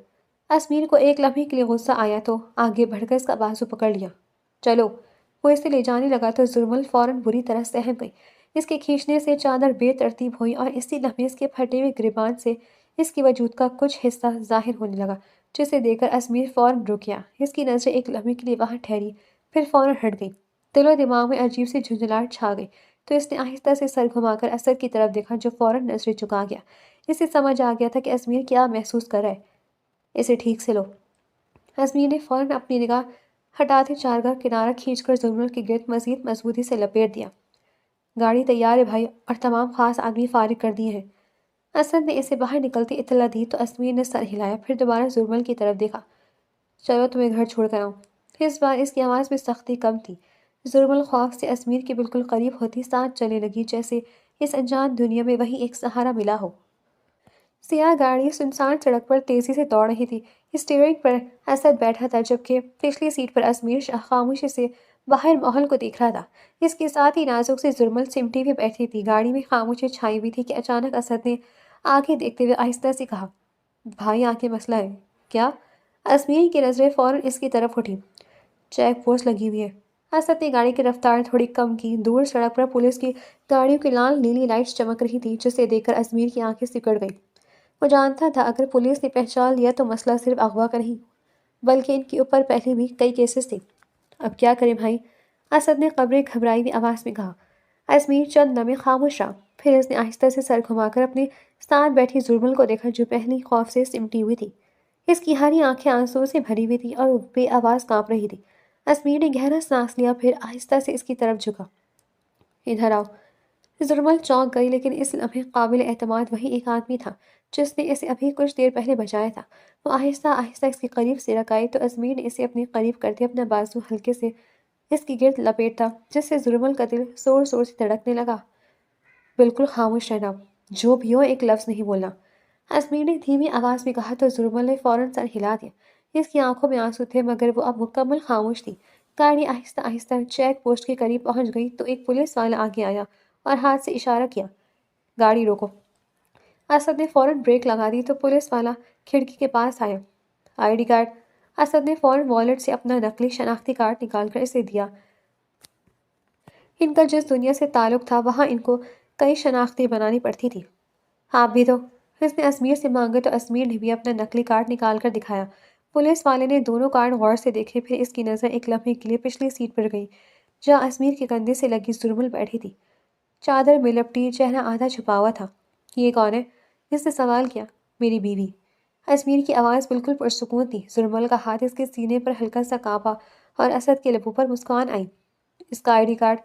ازمیر کو ایک لمحے کے لیے غصہ آیا تو آگے بڑھ کر اس کا بازو پکڑ لیا۔ چلو! وہ اسے لے جانے لگا تو ظلمن فوراً بری طرح سہم گئی۔ اس کے کھینچنے سے چادر بے ترتیب ہوئی اور اسی لمحے اس کے پھٹے ہوئے گریبان سے اس کی وجود کا کچھ حصہ ظاہر ہونے لگا، جسے دیکھ کر ازمیر فوراً رک گیا۔ اس کی نظریں ایک لمحے کے لیے وہاں ٹھہری، پھر فوراً ہٹ گئی۔ دل و دماغ میں عجیب سی جھنجھلاہٹ چھا گئی تو اس نے آہستہ سے سر گھما کر اسد کی طرف دیکھا جو فوراً نظریں چکا گیا۔ اسے سمجھ آ گیا تھا کہ ازمیر کیا محسوس کر رہا ہے۔ اسے ٹھیک سے لو! ازمیر نے فوراً اپنی نگاہ ہٹاتے چارگاہ کنارہ کھینچ کر ظلمن کے گرد مزید مضبوطی سے لپیٹ دیا۔ گاڑی تیار ہے بھائی اور تمام خاص آدمی فارغ کر دیے ہیں۔ اسد نے اسے باہر نکلتی اطلاع دی تو ازمیر نے سر ہلایا، پھر دوبارہ ظلمن کی طرف دیکھا۔ چلو تمہیں گھر چھوڑ کر آؤں۔ اس بار اس کی آواز میں سختی کم تھی۔ ظلمن خوف سے ازمیر کے بالکل قریب ہوتی سانس چلنے لگی جیسے اس انجان دنیا میں وہی ایک سہارا ملا ہو۔ سیاہ گاڑی سنسان سڑک پر تیزی سے دوڑ رہی تھی۔ اسٹیئرنگ پر اسد بیٹھا تھا جبکہ پچھلی سیٹ پر ازمیر خاموشی سے باہر ماحول کو دیکھ رہا تھا۔ اس کے ساتھ ہی نازک سے ظلمن سمٹی ہوئی بیٹھی تھی۔ گاڑی میں خاموشی چھائی ہوئی تھی کہ اچانک اسد نے آگے دیکھتے ہوئے آہستہ سے کہا، بھائی آگے مسئلہ ہے۔ کیا؟ ازمیر کی نظریں فوراً اس کی طرف اٹھی۔ چیک پوسٹ لگی ہوئی ہے۔ اسد نے گاڑی کی رفتار تھوڑی کم کی۔ دور سڑک پر پولیس کی گاڑیوں کی لال نیلی لائٹس چمک رہی تھی جسے دیکھ کر ازمیر کی آنکھیں سکڑ گئیں۔ وہ جانتا تھا اگر پولیس نے پہچان لیا تو مسئلہ صرف اغوا کا نہیں بلکہ ان کے اوپر پہلے بھی کئی کیسز تھے۔ اب کیا کریں بھائی؟ اسد نے قبرے گھبرائی ہوئی آواز میں کہا۔ ازمیر چند لمحے خاموش رہا، پھر اس نے آہستہ سے سر گھما کر اپنے ساتھ بیٹھی ظلمن کو دیکھا جو پہلے خوف سے سمٹی ہوئی تھی۔ اس کی ہری آنکھیں آنسوؤں سے بھری ہوئی تھی اور بے آواز کانپ رہی تھی۔ ازمیر نے گہرا سانس لیا، پھر آہستہ سے اس کی طرف جھکا۔ ادھر آؤ! ظلمن چونک گئی لیکن اس لمحے قابل اعتماد وہی ایک آدمی تھا جس نے اسے ابھی کچھ دیر پہلے بچایا تھا۔ وہ آہستہ آہستہ اس کے قریب سے رک آئی تو ازمیر نے اسے اپنے قریب کرتے اپنا بازو ہلکے سے اس کی گرد لپیٹا جس سے ظلمن کا دل زور زور سے دھڑکنے لگا۔ بالکل خاموش رہنا، جو بھی ہو ایک لفظ نہیں بولنا، ازمیر نے دھیمی آواز میں کہا تو ظلمن نے فوراً سر ہلا دیا۔ اس کی آنکھوں میں آنسو تھے مگر وہ اب مکمل خاموش تھی۔ گاڑی آہستہ آہستہ چیک پوسٹ کے قریب پہنچ گئی تو ایک پولیس والا آگے آیا اور ہاتھ سے اشارہ کیا، گاڑی روکو۔ اسد نے فوراً بریک لگا دی تو پولیس والا کھڑکی کے پاس آیا۔ I D card. اسد نے فوراً والیٹ سے اپنا نقلی شناختی کارڈ نکال کر اسے دیا۔ ان کا جس دنیا سے تعلق تھا وہاں ان کو کئی شناختیں بنانی پڑتی تھی۔ آپ بھی دو۔ اس نے اسمیر سے مانگے تو اسمیر نے بھی اپنا نقلی کارڈ نکال کر دکھایا۔ پولیس والے نے دونوں کارڈ غور سے دیکھے، پھر اس کی نظر ایک لمحے کے لیے پچھلی سیٹ پر گئی جہاں اسمیر کے کندھے سے لگی زرمل بیٹھی تھی، چادر میں لپٹی، چہرہ آدھا چھپا ہوا تھا۔ یہ کون ہے؟ اس نے سوال کیا۔ میری بیوی۔ اسمیر کی آواز بالکل پرسکون تھی۔ زرمل کا ہاتھ اس کے سینے پر ہلکا سا کانپا اور اسد کے لبوں پر مسکان آئی۔ اس کا آئی ڈی کارڈ۔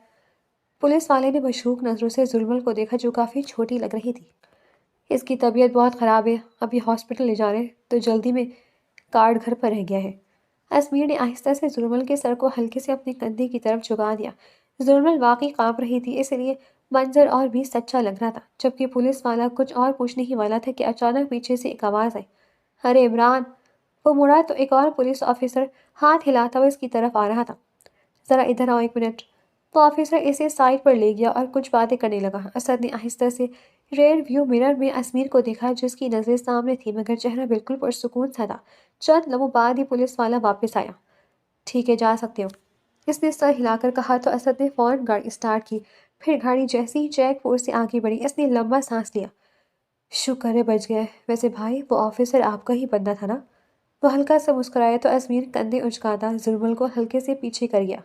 پولیس والے نے مشکوک نظروں سے زرمل کو دیکھا جو کافی چھوٹی لگ رہی تھی۔ اس کی طبیعت بہت خراب ہے، ابھی ہاسپٹل لے جانے تو جلدی میں کارڈ گھر پر رہ گیا ہے۔ اسمیر نے آہستہ سے زرمل کے سر کو ہلکے سے اپنے کندھے کی طرف جھکا دیا۔ زرمل واقعی کانپ رہی تھی، اس لیے منظر اور بھی سچا لگ رہا تھا۔ جبکہ پولیس والا کچھ اور پوچھنے ہی والا تھا کہ اچانک پیچھے سے ایک آواز آئی، ارے عمران! وہ مڑا تو ایک اور پولیس آفیسر ہاتھ ہلاتا ہوا اس کی طرف آ رہا تھا۔ ذرا ادھر آؤ 1 منٹ۔ تو آفیسر اسے سائڈ پر لے گیا اور کچھ باتیں کرنے لگا۔ اسد نے آہستہ سے ریئر ویو مرر میں اسمیر کو دیکھا جس کی نظریں سامنے تھی مگر چہرہ بالکل پرسکون سا تھا۔ چند لمحوں بعد ہی پولیس والا واپس آیا۔ ٹھیک ہے، جا سکتے ہو، اس نے سر ہلا کر کہا تو اسد نے فوراً گاڑی اسٹارٹ کی۔ پھر گاڑی جیسے ہی چیک پوسٹ سے آگے بڑھی اس نے لمبا سانس لیا۔ شکر ہے بچ گئے۔ ویسے بھائی وہ آفیسر آپ کا ہی بندہ تھا نا؟ وہ ہلکا سا مسکرایا تو اسمیر کندھے اچکاتا زرمل کو ہلکے سے پیچھے کر گیا۔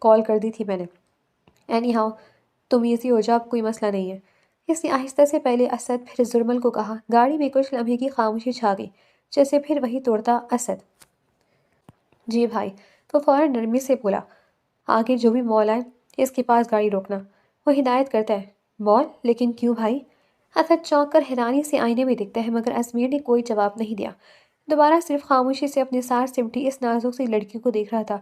کال کر دی تھی میں نے۔ اینی ہاؤ تم ایزی ہو جاؤ، کوئی مسئلہ نہیں ہے، اس نے آہستہ سے پہلے اسد پھر زرمل کو کہا۔ گاڑی میں کچھ لمحے کی خاموشی چھا گئی، جیسے پھر وہی توڑتا اسد۔ جی بھائی، وہ فوراً نرمی سے بولا۔ آگے جو بھی مال آئے اس کے پاس گاڑی روکنا، وہ ہدایت کرتا ہے۔ مال؟ لیکن کیوں بھائی؟ اسد چونک کر حیرانی سے آئینے میں دکھتا ہے مگر اسمیر نے کوئی جواب نہیں دیا، دوبارہ صرف خاموشی سے اپنے ساتھ سمٹی اس نازک سی لڑکی کو دیکھ رہا تھا۔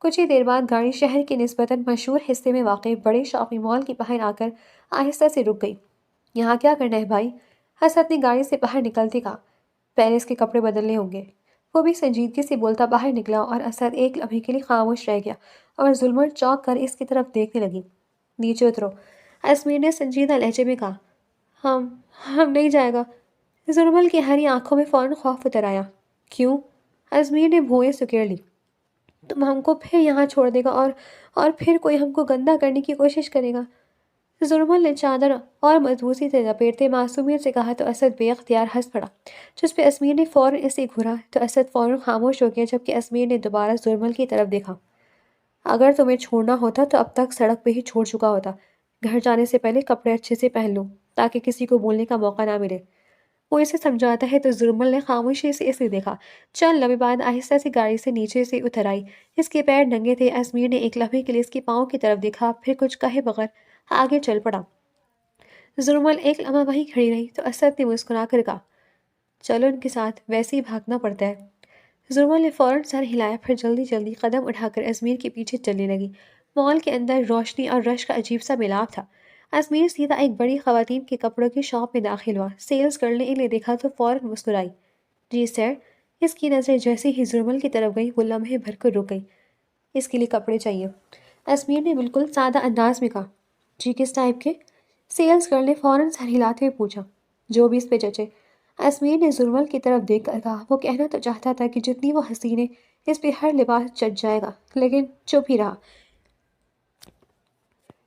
کچھ ہی دیر بعد گاڑی شہر کے نسبتاً مشہور حصے میں واقع بڑے شاپنگ مال کے باہر آ کر آہستہ سے رک گئی۔ یہاں کیا کرنا ہے بھائی؟ اسد نے گاڑی سے باہر نکلتے کہا۔ پیرس کے کپڑے بدلنے ہوں گے، وہ بھی سنجیدگی سے بولتا باہر نکلا اور اسد ایک لمحے کے لیے خاموش رہ گیا اور زرمل چونک کر اس کی طرف دیکھنے لگی۔ نیچے اترو، اسمیر نے سنجیدہ لہجے میں کہا۔ ہم نہیں جائے گا۔ زرمل کی ہری آنکھوں میں فوراً خوف اتر آیا۔ کیوں؟ اسمیر نے بھوئیں سکیڑ لی۔ تم ہم کو پھر یہاں چھوڑ دے گا اور پھر کوئی ہم کو گندا کرنے کی کوشش کرے گا۔ زرمل نے چادر اور مضبوطی سے لپیٹتے معصومیت سے کہا تو اسد بے اختیار ہنس پڑا، جس پہ اسمیر نے فوراً اسے گھورا تو اسد فوراً خاموش ہو گیا جبکہ اسمیر نے دوبارہ زرمل کی طرف دیکھا۔ اگر تمہیں چھوڑنا ہوتا تو اب تک سڑک پہ ہی چھوڑ چکا ہوتا۔ گھر جانے سے پہلے کپڑے اچھے سے پہن لو تاکہ کسی کو بولنے کا موقع نہ ملے۔ وہ اسے سمجھاتا ہے تو زرمل نے خاموشی سے اسے دیکھا۔ چند لمحے بعد آہستہ سے گاڑی سے نیچے سے اتر آئی۔ اس کے پیر ننگے تھے۔ اسمیر نے ایک لمحے کے لیے اس کے پاؤں کی طرف دیکھا، پھر کچھ کہے بغیر آگے چل پڑا۔ زرمل ایک لمحہ وہیں کھڑی رہی تو اسد نے مسکرا کر کہا، چلو ان کے ساتھ، ویسے ہی بھاگنا پڑتا ہے۔ زرمل نے فوراً سر ہلایا، پھر جلدی جلدی قدم اٹھا کر اسمیر کے پیچھے چلنے لگی۔ مال کے اندر روشنی اور رش کا عجیب سا ملاپ تھا۔ اسمیر سیدھا ایک بڑی خواتین کے کپڑوں کی شاپ میں داخل ہوا۔ سیلز گرل نے انہیں دیکھا تو فوراً مسکرائی۔ جی سر۔ اس کی نظریں جیسے ہی زرمل کی طرف گئی وہ لمحے بھر کر رک گئی۔ اس کے لیے کپڑے چاہیے، اسمیر نے بالکل سادہ انداز میں کہا۔ جی کس ٹائپ کے؟ سیلز گرل نے فوراً سر ہلاتے ہوئے پوچھا۔ جو بھی اس پہ جچے، اسمیر نے زرمل کی طرف دیکھ کر کہا۔ وہ کہنا تو چاہتا تھا کہ جتنی وہ حسین ہے اس پہ ہر لباس جچ جائے گا، لیکن چپ ہی رہا۔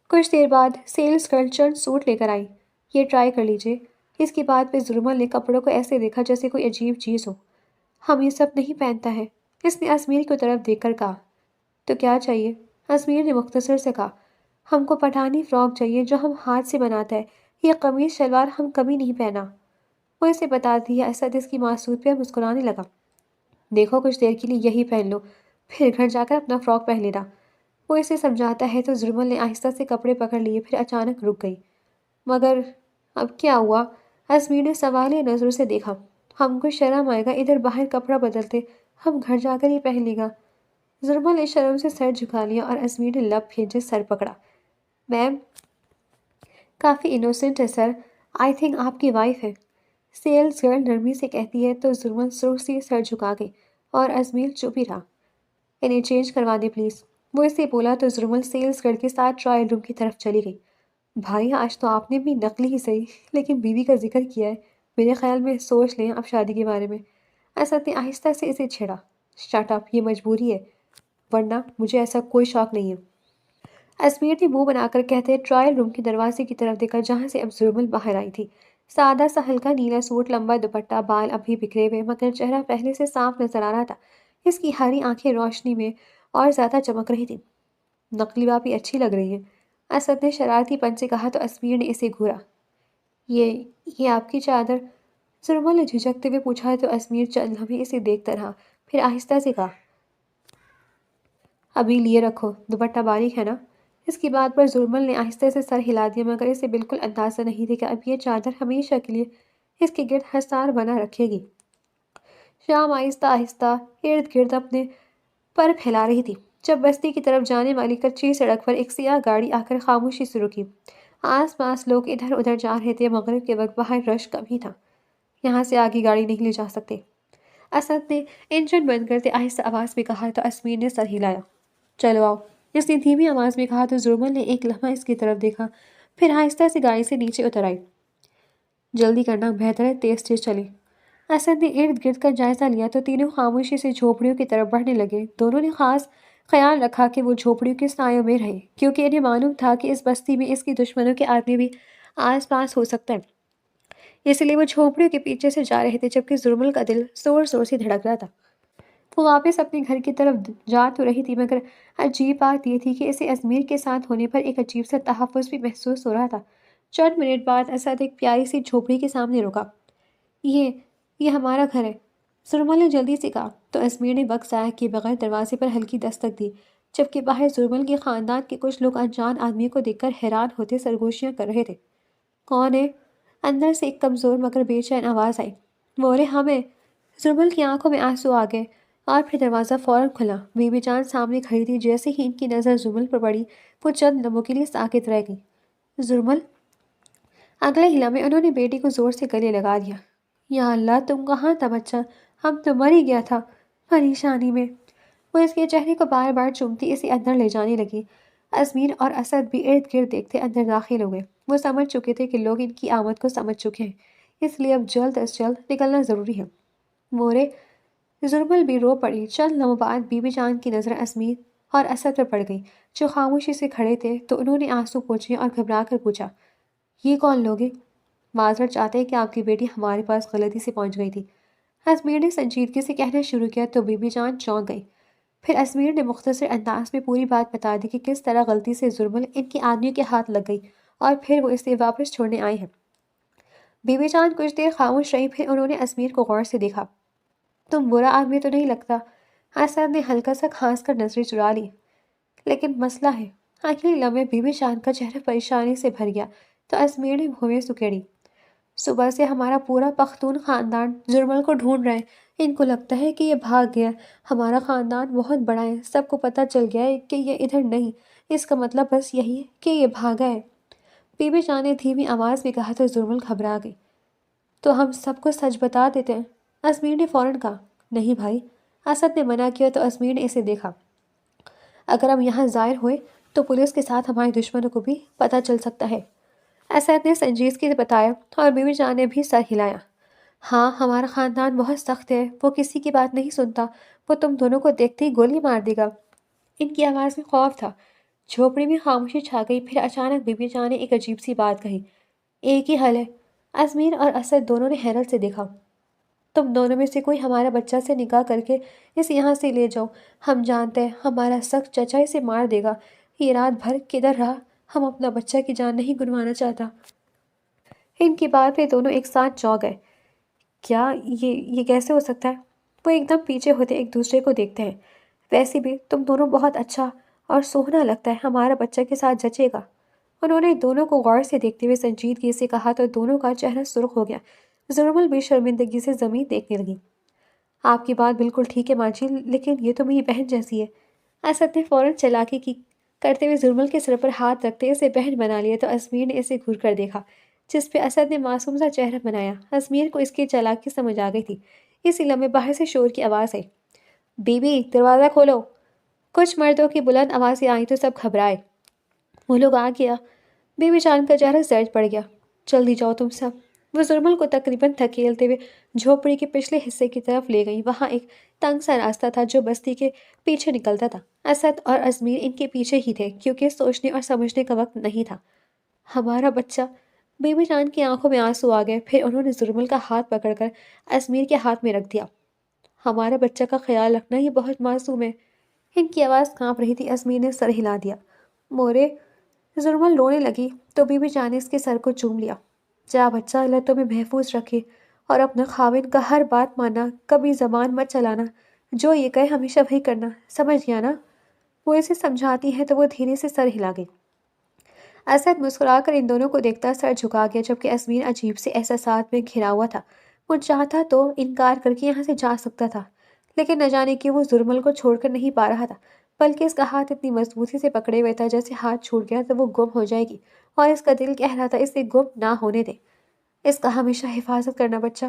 کچھ دیر بعد سیلز گرل چند سوٹ لے کر آئی۔ یہ ٹرائی کر لیجئے۔ اس کی بات پہ زرمل نے کپڑوں کو ایسے دیکھا جیسے کوئی عجیب چیز ہو۔ ہم یہ سب نہیں پہنتا ہے، اس نے اسمیر کی طرف دیکھ کر کہا۔ تو کیا چاہیے؟ اسمیر نے مختصر سے کہا۔ ہم کو پٹھانی فراک چاہیے جو ہم ہاتھ سے بناتا ہے، یہ قمیص شلوار ہم کبھی نہیں پہنا۔ وہ اسے بتا دیا۔ اسد اس کی معصوت پہ مسکرانے لگا۔ دیکھو کچھ دیر کے لیے یہی پہن لو، پھر گھر جا کر اپنا فراک پہن لینا، وہ اسے سمجھاتا ہے تو زرمل نے آہستہ سے کپڑے پکڑ لیے، پھر اچانک رک گئی۔ مگر اب کیا ہوا؟ اسمیر نے سوالیہ نظروں سے دیکھا۔ ہم کو شرم آئے گا ادھر باہر کپڑا بدلتے، ہم گھر جا کر ہی پہن لے گا۔ زرمل نے شرم سے سر جھکا لیا اور اسمیر نے لب بھیجے سر پکڑا۔ میم کافی انوسنٹ ہے سر، آئی تھنک آپ کی وائف ہے، سیلز گرل نرمی سے کہتی ہے تو زرمل سرخ سی سر جھکا گئی اور اسمیر چپ ہی رہا۔ انہیں چینج کروا دیں پلیز، وہ اسے بولا تو زرمل سیلز گرل کے ساتھ ٹرائل روم کی طرف چلی گئی۔ بھائی آج تو آپ نے بھی نقلی ہی صحیح لیکن بیوی کا ذکر کیا ہے، میرے خیال میں سوچ لیں اب شادی کے بارے میں۔ اسد نے آہستہ سے اسے چھیڑا۔ شٹ اپ، یہ مجبوری ہے، ورنہ مجھے ایسا کوئی شوق نہیں ہے۔ اسمیر نے منہ بنا کر کہتے ٹرائل روم کے دروازے کی طرف دیکھا جہاں سے اب زرمل باہر آئی تھی۔ سادہ سا ہلکا نیلا سوٹ، لمبا دوپٹہ، بال ابھی بکھرے ہوئے مگر چہرہ پہلے سے صاف نظر آ رہا تھا۔ اس کی ہری آنکھیں روشنی میں اور زیادہ چمک رہی تھیں۔ نقلی باپی اچھی لگ رہی ہے، اسد نے شرارتی پن سے کہا تو اسمیر نے اسے گھورا۔ یہ یہ آپ کی چادر؟ زرمل نے جھجکتے ہوئے پوچھا تو اسمیر چند لمحے اسے دیکھتا رہا، پھر آہستہ سے کہا ابھی لیے رکھو، دوپٹہ باریک ہے نا؟ اس کی بات پر زرمل نے آہستہ سے سر ہلا دیا مگر اسے بالکل اندازہ نہیں تھا کہ اب یہ چادر ہمیشہ کے لیے اس کے گرد حصار بنا رکھے گی۔ شام آہستہ آہستہ ارد گرد اپنے پر پھیلا رہی تھی جب بستی کی طرف جانے والی کچی سڑک پر ایک سیاہ گاڑی آ کر خاموشی سے رکی۔ آس پاس لوگ ادھر ادھر جا رہے تھے، مغرب کے وقت باہر رش کم ہی تھا۔ یہاں سے آگے گاڑی نہیں لے جا سکتے، اسد نے انجن بند کرتے آہستہ آواز میں کہا تو اسمیر نے سر ہلایا۔ چلو آؤ، اس نے دھیمی آواز میں کہا تو زرمل نے ایک لمحہ اس کی طرف دیکھا، پھر آہستہ سے گاڑی سے نیچے اتر آئی۔ جلدی کرنا بہتر ہے، تیز تیز چلیں۔ اسد نے ارد گرد کا جائزہ لیا تو تینوں خاموشی سے جھوپڑیوں کی طرف بڑھنے لگے۔ دونوں نے خاص خیال رکھا کہ وہ جھوپڑیوں کے سایوں میں رہے کیونکہ انہیں معلوم تھا کہ اس بستی میں اس کی دشمنوں کے آدمی بھی آس پاس ہو سکتا ہے، اس لیے وہ جھوپڑیوں کے پیچھے سے جا رہے تھے جبکہ زرمل کا دل زور زور سے دھڑک رہا تھا۔ وہ واپس اپنے گھر کی طرف جا تو رہی تھی مگر عجیب بات یہ تھی کہ اسے ازمیر کے ساتھ ہونے پر ایک عجیب سا تحفظ بھی محسوس ہو رہا تھا۔ چند منٹ بعد اسد ایک پیاری سی جھوپڑی کے سامنے رکا۔ یہ یہ ہمارا گھر ہے، زرمل نے جلدی سے کہا تو ازمیر نے وقت ضائع کیے بغیر دروازے پر ہلکی دستک دی جبکہ باہر زرمل کے خاندان کے کچھ لوگ انجان آدمی کو دیکھ کر حیران ہوتے سرگوشیاں کر رہے تھے۔ کون ہے؟ اندر سے ایک کمزور مگر بے چین آواز آئی۔ مورے ہمیں۔ زرمل کی آنکھوں میں آنسو آ گئے اور پھر دروازہ فوراً کھلا۔ بی بی جان سامنے کھڑی تھی، جیسے ہی ان کی نظر زرمل پر پڑی وہ چند لمحوں کے لیے ساکت رہ گئی۔ زرمل؟ اگلے ہی لمحے انہوں نے بیٹی کو زور سے گلے لگا دیا۔ یا اللہ، تم کہاں تھا بچہ؟ ہم تو مر ہی گیا تھا پریشانی میں۔ وہ اس کے چہرے کو بار بار چومتی اسے اندر لے جانے لگی۔ ازمیر اور اسد بھی ارد گرد دیکھتے اندر داخل ہو گئے۔ وہ سمجھ چکے تھے کہ لوگ ان کی آمد کو سمجھ چکے ہیں، اس لیے اب جلد از جلد نکلنا ضروری ہے۔ مورے؟ زرمل بھی رو پڑی۔ چند لمحوں بعد بی بی جان کی نظر ازمیر اور اسد پر پڑ گئی جو خاموشی سے کھڑے تھے تو انہوں نے آنسو پوچھے اور گھبرا کر پوچھا یہ کون لوگ ہیں؟ معذرت چاہتے ہیں کہ آپ کی بیٹی ہمارے پاس غلطی سے پہنچ گئی تھی، ازمیر نے سنجیدگی سے کہنا شروع کیا تو بی بی جان چونک گئی۔ پھر ازمیر نے مختصر انداز میں پوری بات بتا دی کہ کس طرح غلطی سے زرمل ان کے آدمیوں کے ہاتھ لگ گئی اور پھر وہ اسے واپس چھوڑنے آئے ہیں۔ بی بی جان کچھ دیر خاموش رہی، پھر انہوں نے ازمیر کو غور سے دیکھا۔ تم برا آدمی تو نہیں لگتا؟ اسد نے ہلکا سا کھانس کر نظریں چرا لی۔ لیکن مسئلہ ہے۔ اگلے لمحے بی بی جان کا چہرہ پریشانی سے بھر گیا تو ازمیر نے بھویں سکیڑی۔ صبح سے ہمارا پورا پختون خاندان زرمل کو ڈھونڈ رہا ہے، ان کو لگتا ہے کہ یہ بھاگ گیا۔ ہمارا خاندان بہت بڑا ہے، سب کو پتہ چل گیا ہے کہ یہ ادھر نہیں، اس کا مطلب بس یہی ہے کہ یہ بھاگا ہے۔ بی بی جان نے دھیمی آواز میں کہا تو زرمل گھبرا گئی۔ تو ہم سب کو سچ بتا دیتے ہیں، ازمیر نے فوراً کہا۔ نہیں بھائی، اسد نے منع کیا تو ازمیر نے اسے دیکھا۔ اگر ہم یہاں ظاہر ہوئے تو پولیس کے ساتھ ہمارے دشمنوں کو بھی پتہ چل سکتا ہے، اسد نے سنجیدگی سے بتایا اور بی بی جان نے بھی سر ہلایا۔ ہاں، ہمارا خاندان بہت سخت ہے، وہ کسی کی بات نہیں سنتا، وہ تم دونوں کو دیکھتے ہی گولی مار دے گا۔ ان کی آواز میں خوف تھا۔ جھوپڑی میں خاموشی چھا گئی، پھر اچانک بی بی جان نے ایک عجیب سی بات کہی۔ ایک ہی حل ہے۔ ازمیر اور اسد دونوں نے حیرت سے دیکھا۔ تم دونوں میں سے کوئی ہمارا بچہ سے نکاح کر کے اسے یہاں سے لے جاؤ، ہم جانتے ہیں ہمارا سخت چچا اسے مار دے گا۔ یہ رات بھر کدھر رہا، ہم اپنا بچہ کی جان نہیں گنوانا چاہتا۔ ان کی بات پہ دونوں ایک ساتھ چونک گئے۔ کیا یہ کیسے ہو سکتا ہے؟ وہ ایک دم پیچھے ہوتے ایک دوسرے کو دیکھتے ہیں۔ ویسے بھی تم دونوں بہت اچھا اور سوہنا لگتا ہے، ہمارا بچہ کے ساتھ جچے گا۔ انہوں نے دونوں کو غور سے دیکھتے ہوئے سنجیدگی سے کہا تو دونوں کا چہرہ سرخ ہو گیا۔ زرمل بھی شرمندگی سے زمین دیکھنے لگی۔ آپ کی بات بالکل ٹھیک ہے ماں جی، لیکن یہ تو میری بہن جیسی ہے۔ اسد نے فوراً چالاکی کی کرتے ہوئے زرمل کے سر پر ہاتھ رکھتے اسے بہن بنا لیا تو ازمیر نے اسے گھور کر دیکھا جس پہ اسد نے معصوم سا چہرہ بنایا۔ ازمیر کو اس کی چالاکی سمجھ آ گئی تھی۔ اسی لمحے باہر سے شور کی آواز آئی۔ بی بی، دروازہ کھولو۔ کچھ مردوں کی بلند آوازیں آئیں تو سب گھبرائے۔ وہ لوگ آ گیا، بیوی جان کا چہرہ سرد پڑ گیا۔ جلدی جاؤ تم سب۔ وہ زرمل کو تقریباً دھکیلتے ہوئے جھوپڑی کے پچھلے حصے کی طرف لے گئی۔ وہاں ایک تنگ سا راستہ تھا جو بستی کے پیچھے نکلتا تھا۔ اسد اور ازمیر ان کے پیچھے ہی تھے کیونکہ سوچنے اور سمجھنے کا وقت نہیں تھا۔ ہمارا بچہ! بیوی جان کی آنکھوں میں آنسو آ گئے، پھر انہوں نے زرمل کا ہاتھ پکڑ کر ازمیر کے ہاتھ میں رکھ دیا۔ ہمارے بچہ کا خیال رکھنا، یہ بہت معصوم ہے۔ ان کی آواز کانپ رہی تھی۔ ازمیر نے سر ہلا دیا۔ مورے! زرمل رونے لگی تو بیوی جان نے اس کے سر کو چوم لیا۔ جا بچہ، اللہ تمہیں محفوظ رکھے، اور اپنا خاوند کا ہر بات ماننا، کبھی زبان مت چلانا، جو یہ کہے ہمیشہ وہی کرنا، سمجھ گیا نا؟ وہ اسے سمجھاتی ہے تو وہ دھیرے سے سر ہلا گئی۔ اسد مسکرا کر ان دونوں کو دیکھتا سر جھکا گیا، جبکہ ازمیر عجیب سے احساسات میں گھرا ہوا تھا۔ وہ چاہتا تو انکار کر کے یہاں سے جا سکتا تھا، لیکن نہ جانے کہ وہ زرمل کو چھوڑ کر نہیں پا رہا تھا، بلکہ اس کا ہاتھ اتنی مضبوطی سے پکڑے ہوئے تھا جیسے ہاتھ چھوٹ گیا تو وہ گم ہو جائے گی، اور اس کا دل کہہ رہا تھا اسے گم نہ ہونے دے۔ اس کا ہمیشہ حفاظت کرنا بچہ،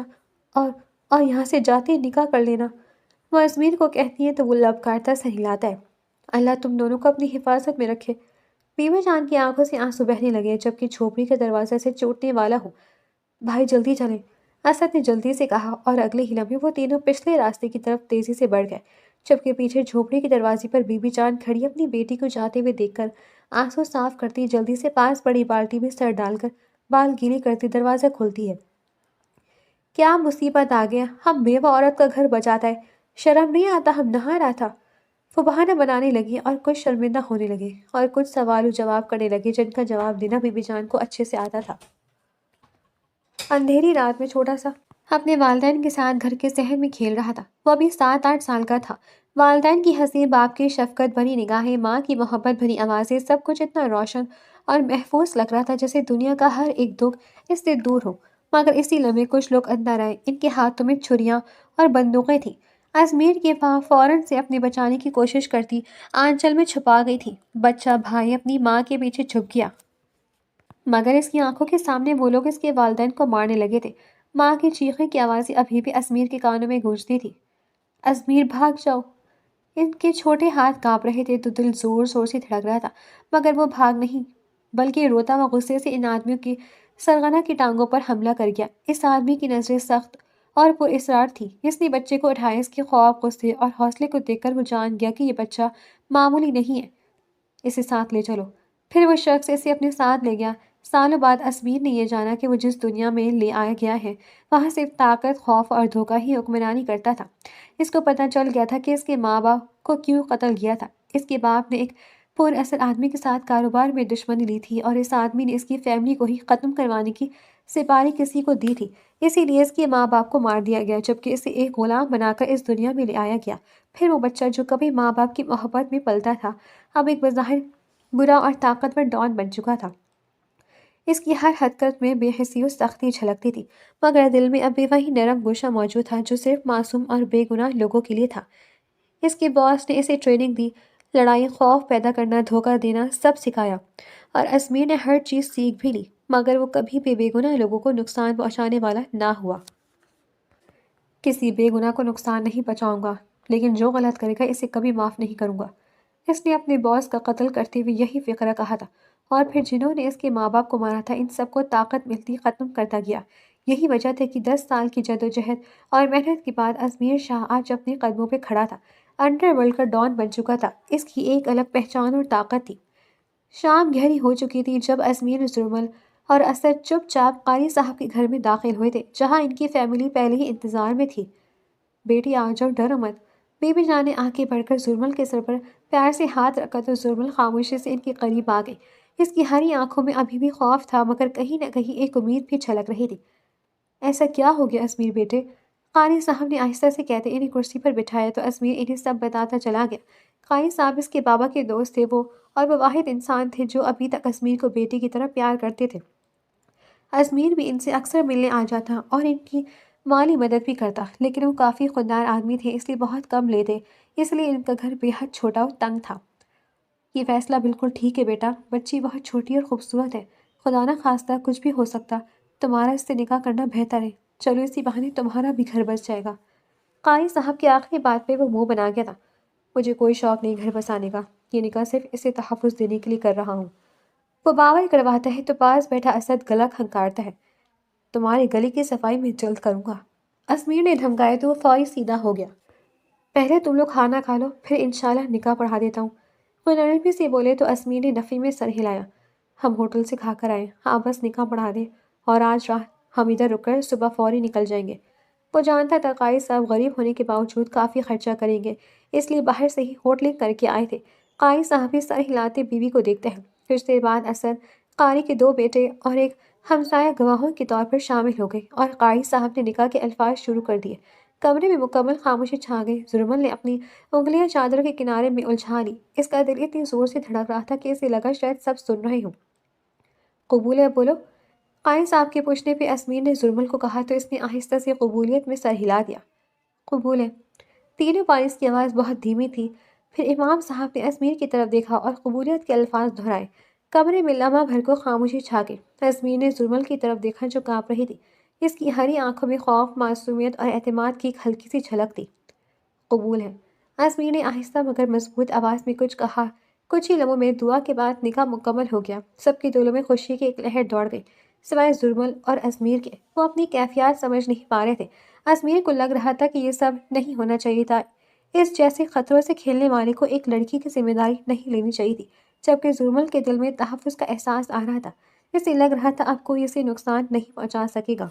اور یہاں سے جاتے نکاح کر لینا۔ وہ ازمیر کو کہتی ہے تو وہ لب کاٹتا سر ہلاتا ہے۔ اللہ تم دونوں کو اپنی حفاظت میں رکھے۔ بیوی جان کی آنکھوں سے آنسو بہنے لگے جبکہ جھوپڑی کے دروازے سے چوٹنے والا ہو۔ بھائی جلدی چلیں، اسد نے جلدی سے کہا، اور اگلے ہی لمحے وہ تینوں پچھلے راستے کی طرف تیزی سے بڑھ گئے، جبکہ پیچھے جھوپڑی کے دروازے پر بیوی جان کھڑی اپنی بیٹی کو جاتے ہوئے دیکھ کر آنسو صاف کرتی جلدی سے پاس بڑی بالٹی میں سر ڈال کر بال گیلے کرتی دروازہ کھولتی ہے۔ کیا مصیبت آ گیا، ہم بیوہ عورت کا گھر بچاتا ہے، شرم نہیں آتا؟ ہم نہا رہا تھا۔ وہ بہانہ بنانے لگی اور کچھ شرمندہ ہونے لگے اور کچھ سوال و جواب کرنے لگے جن کا جواب دینا بیوی جان کو اچھے سے آتا تھا۔ اندھیری رات میں چھوٹا سا اپنے والدین کے ساتھ گھر کے صحن میں کھیل رہا تھا۔ وہ ابھی 7-8 سال کا تھا۔ والدین کی ہنسی، باپ کی شفقت بھری نگاہیں، ماں کی محبت بھری آوازیں، سب کچھ اتنا روشن اور محفوظ لگ رہا تھا جیسے دنیا کا ہر ایک دکھ اس سے دور ہو۔ مگر اسی لمحے کچھ لوگ اندر آئے۔ ان کے ہاتھوں میں چھریاں اور بندوقیں تھیں۔ ازمیر کی ماں فوراً سے اپنے بچانے کی کوشش کرتی آنچل میں چھپا گئی تھی۔ بچہ بھائی اپنی ماں کے پیچھے چھپ گیا، مگر اس کی آنکھوں کے سامنے وہ لوگ اس کے والدین کو مارنے لگے تھے۔ ماں کی چیخنے کی آوازیں ابھی بھی ازمیر کے کانوں میں گونجتی تھی۔ ازمیر بھاگ جاؤ! ان کے چھوٹے ہاتھ کانپ رہے تھے تو دل زور زور سے دھڑک رہا تھا، مگر وہ بھاگ نہیں بلکہ روتا ہوا غصے سے ان آدمیوں کی سرغنہ کی ٹانگوں پر حملہ کر گیا۔ اس آدمی کی نظریں سخت اور پر اسرار تھی۔ اس نے بچے کو اٹھایا۔ اس کے خواب، غصے اور حوصلے کو دیکھ کر وہ جان گیا کہ یہ بچہ معمولی نہیں ہے۔ اسے ساتھ لے چلو۔ پھر وہ شخص اسے اپنے ساتھ لے گیا۔ سالوں بعد ازمیر نے یہ جانا کہ وہ جس دنیا میں لے آیا گیا ہے وہاں صرف طاقت، خوف اور دھوکہ ہی حکمرانی کرتا تھا۔ اس کو پتہ چل گیا تھا کہ اس کے ماں باپ کو کیوں قتل کیا تھا۔ اس کے باپ نے ایک پر اثر آدمی کے ساتھ کاروبار میں دشمنی لی تھی اور اس آدمی نے اس کی فیملی کو ہی ختم کروانے کی سپاری کسی کو دی تھی۔ اسی لیے اس کے ماں باپ کو مار دیا گیا جبکہ اسے ایک غلام بنا کر اس دنیا میں لے آیا گیا۔ پھر وہ بچہ جو کبھی ماں باپ کی محبت میں پلتا تھا اب ایک بظاہر برا اور طاقتور ڈان بن چکا تھا۔ اس کی ہر حرکت میں بے حسی و سختی جھلکتی تھی، مگر دل میں اب بھی وہی نرم گوشہ موجود تھا جو صرف معصوم اور بے گناہ لوگوں کے لیے تھا۔ اس کے باس نے اسے ٹریننگ دی، لڑائی، خوف پیدا کرنا، دھوکہ دینا، سب سکھایا، اور ازمیر نے ہر چیز سیکھ بھی لی، مگر وہ کبھی بھی بے گناہ لوگوں کو نقصان پہنچانے والا نہ ہوا۔ کسی بے گناہ کو نقصان نہیں پہنچاؤں گا، لیکن جو غلط کرے گا اسے کبھی معاف نہیں کروں گا۔ اس نے اپنے باس کا قتل کرتے ہوئے یہی فقرہ کہا تھا، اور پھر جنہوں نے اس کے ماں باپ کو مارا تھا ان سب کو طاقت ملتی ختم کرتا گیا۔ یہی وجہ تھی کہ 10 سال کی جدوجہد اور محنت کے بعد ازمیر شاہ آج اپنے قدموں پہ کھڑا تھا، انڈر ورلڈ کا ڈان بن چکا تھا۔ اس کی ایک الگ پہچان اور طاقت تھی۔ شام گہری ہو چکی تھی جب ازمیر، زرمل اور اسد چپ چاپ قاری صاحب کے گھر میں داخل ہوئے تھے جہاں ان کی فیملی پہلے ہی انتظار میں تھی۔ بیٹی آ جاؤ، ڈرو مت۔ بیبی جان نے آنکھیں بڑھ کر زرمل کے سر پر پیار سے ہاتھ رکھا تو زرمل خاموشی سے ان کے قریب آ گئی۔ اس کی ہری آنکھوں میں ابھی بھی خوف تھا مگر کہیں نہ کہیں ایک امید بھی چھلک رہی تھی۔ ایسا کیا ہو گیا ازمیر بیٹے؟ قاری صاحب نے آہستہ سے کہتے انہیں کرسی پر بٹھایا تو ازمیر انہیں سب بتاتا چلا گیا۔ قاری صاحب اس کے بابا کے دوست تھے، وہ واحد انسان تھے جو ابھی تک ازمیر کو بیٹی کی طرح پیار کرتے تھے۔ ازمیر بھی ان سے اکثر ملنے آ جاتا اور ان کی مالی مدد بھی کرتا، لیکن وہ کافی خوددار آدمی تھے اس لیے بہت کم لیتے، اس لیے ان کا گھر بے حد چھوٹا اور تنگ تھا۔ یہ فیصلہ بالکل ٹھیک ہے بیٹا، بچی بہت چھوٹی اور خوبصورت ہے، خدا نہ خواستہ کچھ بھی ہو سکتا، تمہارا اس سے نکاح کرنا بہتر ہے، چلو اسی بہانے تمہارا بھی گھر بس جائے گا۔ قاری صاحب کی آخری بات پہ وہ منہ بنا گیا تھا۔ مجھے کوئی شوق نہیں گھر بسانے کا، یہ نکاح صرف اسے تحفظ دینے کے لیے کر رہا ہوں۔ وہ باور کرواتا ہے تو پاس بیٹھا اسد گلا کھنکارتا ہے، تمہارے گلے کی صفائی میں جلد کروں گا۔ اسمیر نے دھمکایا تو وہ فوری سیدھا ہو گیا۔ پہلے تم لوگ کھانا کھا لو، پھر انشاءاللہ نکاح پڑھا دیتا ہوں۔ وہ نرمی سے بولے تو اسمیر نے نفی میں سر ہلایا۔ ہم ہوٹل سے کھا کر آئے، ہاں بس نکاح پڑھا دیں اور آج رات ہم ادھر رک کر صبح فوری نکل جائیں گے۔ وہ جانتا تھا قائد صاحب غریب ہونے کے باوجود کافی خرچہ کریں گے، اس لیے باہر سے ہی ہوٹلنگ کر کے آئے تھے۔ قائد صاحب بھی سر ہلاتے بیوی کو دیکھتے ہیں۔ کچھ دیر بعد اسد، قاری کے 2 بیٹے اور ایک ہمسایہ گواہوں کے طور پر شامل ہو گئے اور قائد صاحب نے نکاح کے الفاظ شروع کر دیے۔ کمرے میں مکمل خاموشی چھا گئی۔ زرمل نے اپنی انگلیاں چادر کے کنارے میں الجھا لی۔ اس کا دل اتنی زور سے دھڑک رہا تھا کہ اسے لگا شاید سب سن رہے ہوں۔ قبول ہے بولو؟ قائد صاحب کے پوچھنے پہ اسمیر نے زرمل کو کہا تو اس نے آہستہ سے قبولیت میں سر ہلا دیا۔ قبول ہے۔ تینوں بار اس کی آواز بہت دھیمی تھی۔ پھر امام صاحب نے اسمیر کی طرف دیکھا اور قبولیت کے الفاظ دہرائے۔ کمرے میں لمحہ بھر کو خاموشی چھا گئی۔ اسمیر نے زرمل کی طرف دیکھا جو کانپ رہی تھی۔ اس کی ہری آنکھوں میں خوف، معصومیت اور اعتماد کی ایک ہلکی سی جھلک تھی۔ قبول ہے۔ اسمیر نے آہستہ مگر مضبوط آواز میں کچھ کہا۔ کچھ ہی لمحوں میں دعا کے بعد نکاح مکمل ہو گیا۔ سب کے دلوں میں خوشی کی ایک لہر دوڑ گئی، سوائے زرمل اور اسمیر کے۔ وہ اپنی کیفیات سمجھ نہیں پا رہے تھے۔ اسمیر کو لگ رہا تھا کہ یہ سب نہیں ہونا چاہیے تھا، اس جیسے خطروں سے کھیلنے والے کو ایک لڑکی کی ذمہ داری نہیں لینی چاہیے تھی، جبکہ زرمل کے دل میں تحفظ کا احساس آ رہا تھا۔ اسے لگ رہا تھا اب کوئی اسے نقصان نہیں پہنچا سکے گا۔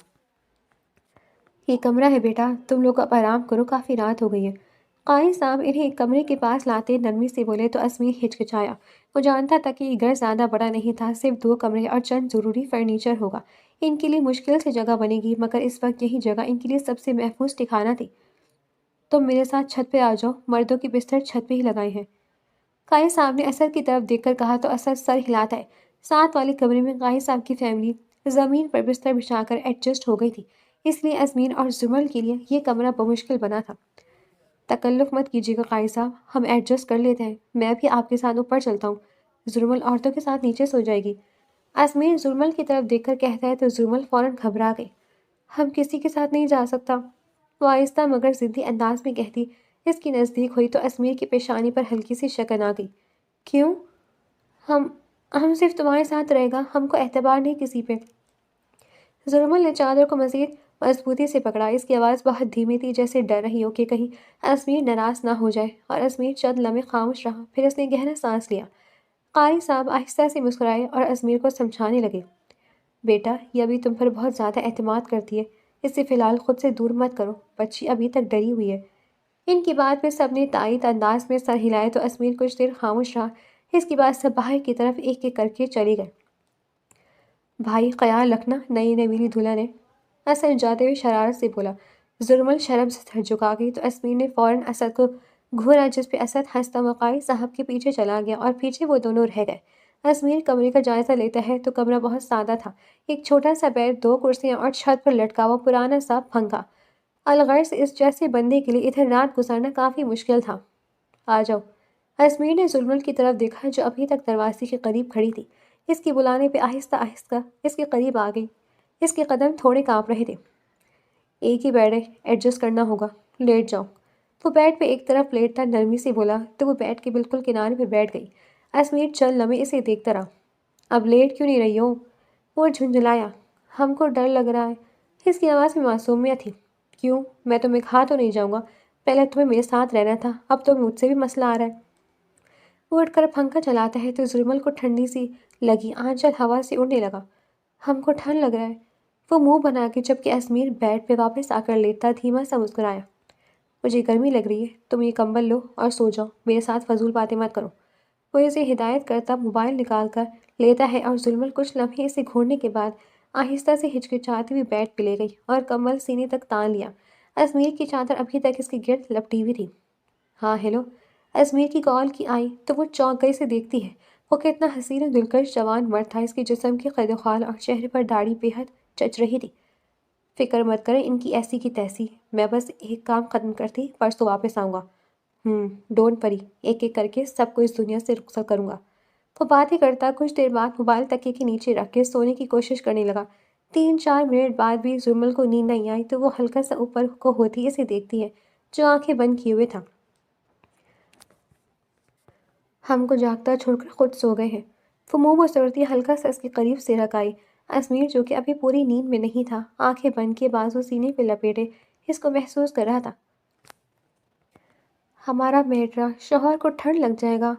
یہ کمرہ ہے بیٹا، تم لوگ اب آرام کرو، کافی رات ہو گئی ہے۔ قاری صاحب انہیں ایک کمرے کے پاس لاتے نرمی سے بولے تو اسمیر ہچکچایا۔ وہ جانتا تھا کہ یہ گھر زیادہ بڑا نہیں تھا، صرف 2 کمرے اور چند ضروری فرنیچر ہوگا۔ ان کے لیے مشکل سے جگہ بنے گی، مگر اس وقت یہی جگہ ان کے لیے سب سے محفوظ ٹھکانہ تھی۔ تم میرے ساتھ چھت پہ آ جاؤ، مردوں کے بستر چھت پہ ہی لگائے ہیں۔ قائد صاحب نے اسد کی طرف دیکھ کر کہا تو اسد سر ہلاتا ہے۔ ساتھ والے کمرے میں قائد صاحب کی فیملی زمین پر بستر بچھا کر ایڈجسٹ ہو گئی تھی، اس لیے اسمیر اور زرمل کے لیے یہ کمرہ بمشکل بنا تھا۔ تکلف مت کیجیے گا قائد صاحب، ہم ایڈجسٹ کر لیتے ہیں، میں بھی آپ کے ساتھ اوپر چلتا ہوں، زرمل عورتوں کے ساتھ نیچے سو جائے گی۔ اسمیر زرمل کی طرف دیکھ کر کہتا ہے تو زرمل فوراً گھبرا گئی۔ ہم کسی کے ساتھ نہیں جا سکتا، وہ آہستہ مگر ضدی انداز میں کہتی۔ اس کی نزدیک ہوئی تو اسمیر کی پیشانی پر ہلکی سی شکن آ گئی۔ کیوں؟ ہم ہم صرف تمہارے ساتھ رہے گا، ہم کو اعتبار نہیں کسی پہ۔ زرمل نے چادر کو مزید مضبوطی سے پکڑا۔ اس کی آواز بہت دھیمی تھی، جیسے ڈر رہی ہو کہ کہیں اسمیر ناراض نہ ہو جائے، اور اسمیر چند لمحے خاموش رہا، پھر اس نے گہرا سانس لیا۔ قاری صاحب آہستہ سے مسکرائے اور اسمیر کو سمجھانے لگے، بیٹا یہ ابھی تم پر بہت زیادہ اعتماد کرتی ہے، اسے فی الحال خود سے دور مت کرو، بچی ابھی تک ڈری ہوئی ہے۔ ان کی بات پہ سب نے تائید انداز میں سر ہلائے تو اسمیر کچھ دیر خاموش رہا۔ اس کے بعد سب باہر کی طرف ایک ایک کر کے چلے گئے۔ بھائی خیال رکھنا، نئی نویلی دلہن ہے، اسد جاتے ہوئے شرارت سے بولا۔ زرمل شرم سے سر جھکا گئی تو اسمیر نے فوراً اسد کو گھورا، جس پہ اسد ہنستا ہوا قائد صاحب کے پیچھے چلا گیا اور پیچھے وہ دونوں رہ گئے۔ اسمیر کمرے کا جائزہ لیتا ہے تو کمرہ بہت سادہ تھا، ایک چھوٹا سا بیڈ، 2 کرسیاں اور چھت پر لٹکا ہوا پرانا سا پنکھا۔ الغرض اس جیسے بندے کے لیے ادھر رات گزارنا کافی مشکل تھا۔ آ جاؤ، اسمیر نے زرمل کی طرف دیکھا جو ابھی تک دروازے کے قریب کھڑی تھی۔ اس کے بلانے پہ آہستہ آہستہ اس کے قریب آ گئی۔ اس کے قدم تھوڑے کانپ رہے تھے۔ ایک ہی بیڈ ہے، ایڈجسٹ کرنا ہوگا، لیٹ جاؤ۔ وہ بیڈ پہ ایک طرف لیٹتا نرمی سے بولا تو وہ بیڈ کے بالکل کنارے پہ بیٹھ گئی۔ اسمیر چند لمحے اسے دیکھتا رہا۔ اب لیٹ کیوں نہیں رہی ہو؟ وہ جھنجھلایا۔ ہم کو ڈر لگ رہا ہے۔ اس کی آواز میں معصومیت تھی۔ کیوں؟ میں تمہیں کھا تو نہیں جاؤں گا، پہلے تمہیں میرے ساتھ رہنا تھا، اب تو مجھ سے بھی مسئلہ آ رہا ہے۔ وہ اٹھ کر پنکھا چلاتا ہے تو زرمل کو ٹھنڈی سی لگی، آنچل ہوا سے اڑنے لگا۔ ہم کو ٹھنڈ لگ رہا ہے، وہ منہ بنا کے، جبکہ اسمیر بیڈ پہ واپس آ کر لیٹتا دھیما سا مسکرایا۔ مجھے گرمی لگ رہی ہے، تم یہ کمبل لو اور سو جاؤ، میرے ساتھ فضول باتیں مت کرو۔ وہ اسے ہدایت کرتا موبائل نکال کر لیتا ہے اور زرمل کچھ لمحے اسے گھورنے کے بعد آہستہ سے ہچکچاتی ہوئی بیڈ پہ لے گئی اور کمبل سینے تک تان لیا۔ اسمیر کی چادر ابھی تک اس کے گرد لپٹی ہوئی تھی۔ ہاں ہیلو، اسمیر کی کال کی آئی تو وہ چونک گئی سے دیکھتی ہے۔ وہ کتنا حسین و دلکش جوان مرد تھا، اس کے جسم کی قد و خال اور چہرے پر داڑھی بے حد جچ رہی تھی۔ فکر مت کریں ان کی ایسی کی تیسی، میں بس ایک کام ختم کرتی پرسوں واپس آؤں گا۔ ڈونٹ پری، ایک ایک کر کے سب کو اس دنیا سے رخصت کروں گا۔ وہ باتیں کرتا کچھ دیر بعد موبائل تکیے کے نیچے رکھ کے سونے کی کوشش کرنے لگا۔ 3-4 منٹ بعد بھی زرمل کو نیند نہیں آئی تو وہ ہلکا سا اوپر کو ہوتی اسے دیکھتی ہے جو آنکھیں بند کیے ہوئے تھا۔ ہم کو جاگتا چھوڑ کر خود سو گئے ہیں۔ وہ منہ مسرتی ہلکا سا اس کے قریب سے رکھ آئی۔ ازمیر جو کہ ابھی پوری نیند میں نہیں تھا، آنکھیں بند کیے بازو سینے پہ لپیٹے اس کو محسوس کر رہا تھا۔ ہمارا میٹرا، شوہر کو ٹھنڈ لگ جائے گا۔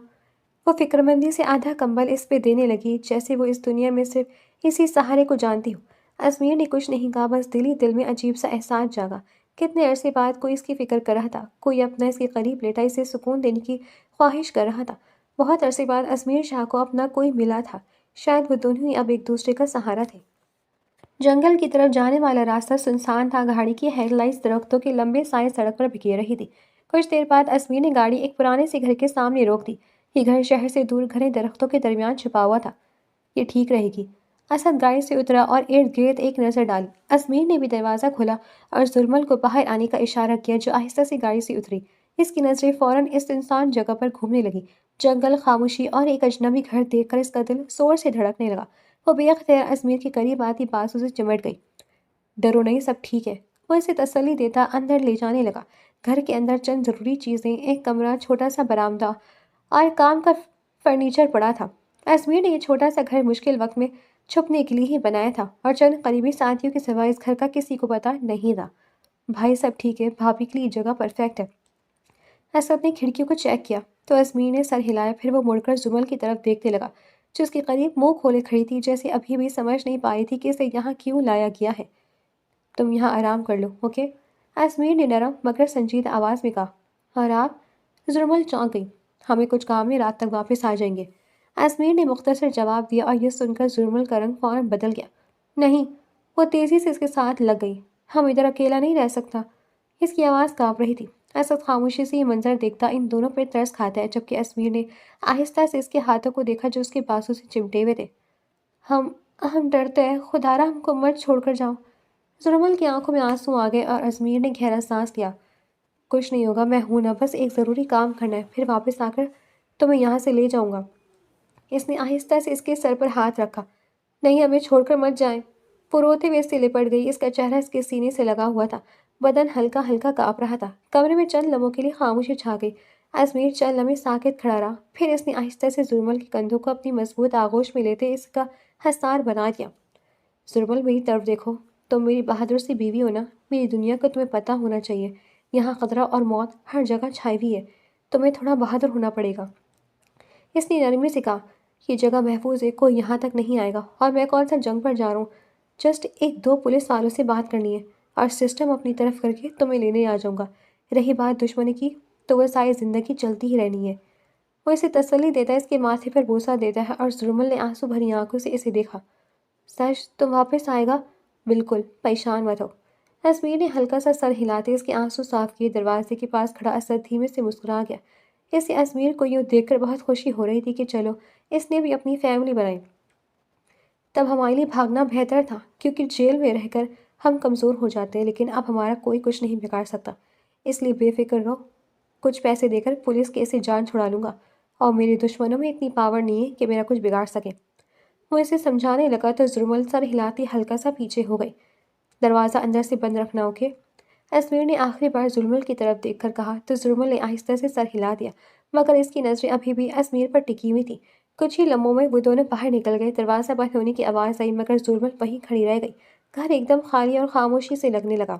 وہ فکرمندی سے آدھا کمبل اس پہ دینے لگی، جیسے وہ اس دنیا میں صرف اسی سہارے کو جانتی ہو۔ ازمیر نے کچھ نہیں کہا، بس دل ہی دل میں عجیب سا احساس جاگا۔ کتنے عرصے بعد کوئی اس کی فکر کر رہا تھا، کوئی اپنا اس کے قریب لیٹا اسے سکون دینے کی خواہش کر رہا تھا۔ بہت عرصے بعد ازمیر شاہ کو اپنا کوئی ملا تھا، شاید وہ دونوں ہی اب ایک دوسرے کا سہارا تھے۔ جنگل کی طرف جانے والا راستہ سنسان تھا، گاڑی کی ہیڈ لائٹس درختوں کے لمبے سائے سڑک پر بکھیر رہی تھی۔ کچھ دیر بعد ازمیر نے گاڑی ایک پرانے سے گھر کے سامنے روک دی۔ یہ گھر شہر سے دور گھنے درختوں کے درمیان چھپا ہوا تھا۔ یہ ٹھیک رہے گی۔ اسد گاڑی سے اترا اور ارد گرد ایک نظر ڈالی۔ ازمیر نے بھی دروازہ کھولا اور زرمل کو باہر آنے کا اشارہ کیا، جو آہستہ سے گاڑی سے اتری۔ اس کی نظریں فوراً اس انسان جگہ پر گھومنے لگیں۔ جنگل، خاموشی اور ایک اجنبی گھر دیکھ کر اس کا دل زور سے دھڑکنے لگا۔ وہ بے اختیار ازمیر کے قریب آتی بازو سے چمٹ گئی۔ ڈرو نہیں، سب ٹھیک ہے۔ وہ اسے تسلی دیتا اندر لے جانے لگا۔ گھر کے اندر چند ضروری چیزیں، ایک کمرہ، چھوٹا سا برآمدہ اور کام کا فرنیچر پڑا تھا۔ ازمیر نے یہ چھوٹا سا گھر مشکل وقت میں چھپنے کے لیے ہی بنایا تھا، اور چند قریبی ساتھیوں کے سوا اس گھر کا کسی کو پتہ نہیں تھا۔ بھائی سب ٹھیک ہے، بھابھی کے لیے جگہ پرفیکٹ ہے۔ اسد نے کھڑکیوں کو چیک کیا تو ازمیر نے سر ہلایا، پھر وہ مڑ کر زمل کی طرف دیکھنے لگا، جو اس کے قریب منہ کھولے کھڑی تھی، جیسے ابھی بھی سمجھ نہیں پائی تھی کہ اسے یہاں کیوں لایا گیا ہے۔ تم یہاں آرام کر لو، اوکے؟ ازمیر نے نرم مگر سنجیدہ آواز میں کہا۔ اور آپ؟ زرمل چونک گئی۔ ہمیں کچھ کام ہے، رات تک واپس آ جائیں گے۔ ازمیر نے مختصر جواب دیا، اور یہ سن کر زرمل کا رنگ فوراً بدل گیا۔ نہیں، وہ تیزی سے اس کے ساتھ لگ گئی۔ ہم ادھر اکیلا نہیں رہ سکتا۔ اس کی آواز کانپ رہی تھی۔ اسد خاموشی سے یہ منظر دیکھتا ان دونوں پہ ترس کھاتا ہے، جبکہ ازمیر نے آہستہ سے اس کے ہاتھوں کو دیکھا جو اس کے بازو سے چمٹے ہوئے تھے۔ ہم ڈرتے ہیں، خدا را ہم کو مت چھوڑ کر جاؤ۔ زرمل کی آنکھوں میں آنسو آ گئے اور ازمیر نے گہرا سانس لیا۔ کچھ نہیں ہوگا، میں ہوں نا، بس ایک ضروری کام کرنا ہے، پھر واپس آ کر تمہیں یہاں سے لے جاؤں گا۔ اس نے آہستہ سے اس کے سر پر ہاتھ رکھا۔ نہیں، ہمیں چھوڑ کر مت جائیں۔ وہ روتے ہوئے اس سے لپٹ گئی، اس کا چہرہ اس کے سینے سے لگا ہوا تھا، بدن ہلکا ہلکا کانپ رہا تھا۔ کمرے میں چند لمحوں کے لیے خاموشی چھا گئی۔ ازمیر چند لمحے ساکت کھڑا رہا، پھر اس نے آہستہ سے زرمل کے کندھوں کو اپنی مضبوط آغوش میں لیتے اس کا حصار بنا دیا۔ زرمل، میری طرف دیکھو، تم میری بہادر سی بیوی ہو نا، میری دنیا کو تمہیں پتہ ہونا چاہیے، یہاں خطرہ اور موت ہر جگہ چھائی ہوئی ہے، تمہیں تھوڑا بہادر ہونا پڑے گا۔ اس نے نرمی سے کہا، یہ جگہ محفوظ ہے، کوئی یہاں تک نہیں آئے گا، اور میں کون سا جنگ پر جا رہا ہوں، جسٹ ایک دو پولیس والوں سے بات کرنی ہے، اور سسٹم اپنی طرف کر کے تمہیں لینے آ جاؤں گا۔ رہی بات دشمنی کی، تو وہ ساری زندگی چلتی ہی رہنی ہے۔ وہ اسے تسلی دیتا ہے، اس کے ماتھے پر بوسہ دیتا ہے، اور زرمل نے آنسو بھری آنکھوں سے اسے دیکھا۔ سچ، تم واپس آئے گا؟ بالکل، پریشان مت ہو۔ ازمیر نے ہلکا سا سر ہلاتے اس کے آنسو صاف کیے۔ دروازے کے پاس کھڑا اسد دھیمے سے مسکرا گیا۔ اسے ازمیر کو یوں دیکھ کر بہت خوشی ہو رہی تھی کہ چلو، اس نے بھی اپنی فیملی بنائی۔ تب ہمارے لیے بھاگنا بہتر تھا، کیونکہ جیل میں رہ کر ہم کمزور ہو جاتے ہیں، لیکن اب ہمارا کوئی کچھ نہیں بگاڑ سکتا، اس لیے بے فکر رہو۔ کچھ پیسے دے کر پولیس کے سے جان چھڑا لوں گا، اور میرے دشمنوں میں اتنی پاور نہیں ہے کہ میرا کچھ بگاڑ سکے۔ وہ اسے سمجھانے لگا تو زرمل سر ہلاتی ہلکا سا پیچھے ہو گئی۔ دروازہ اندر سے بند رکھنا، اوکے؟ ازمیر نے آخری بار زرمل کی طرف دیکھ کر کہا تو زرمل نے آہستہ سے سر ہلا دیا، مگر اس کی نظریں ابھی بھی ازمیر پر ٹکی ہوئی تھیں۔ کچھ ہی لمحوں میں وہ دونوں باہر نکل گئے۔ دروازہ بند ہونے کی آواز آئی، مگر زرمل وہیں کھڑی رہ گئی۔ گھر ایک دم خالی اور خاموشی سے لگنے لگا۔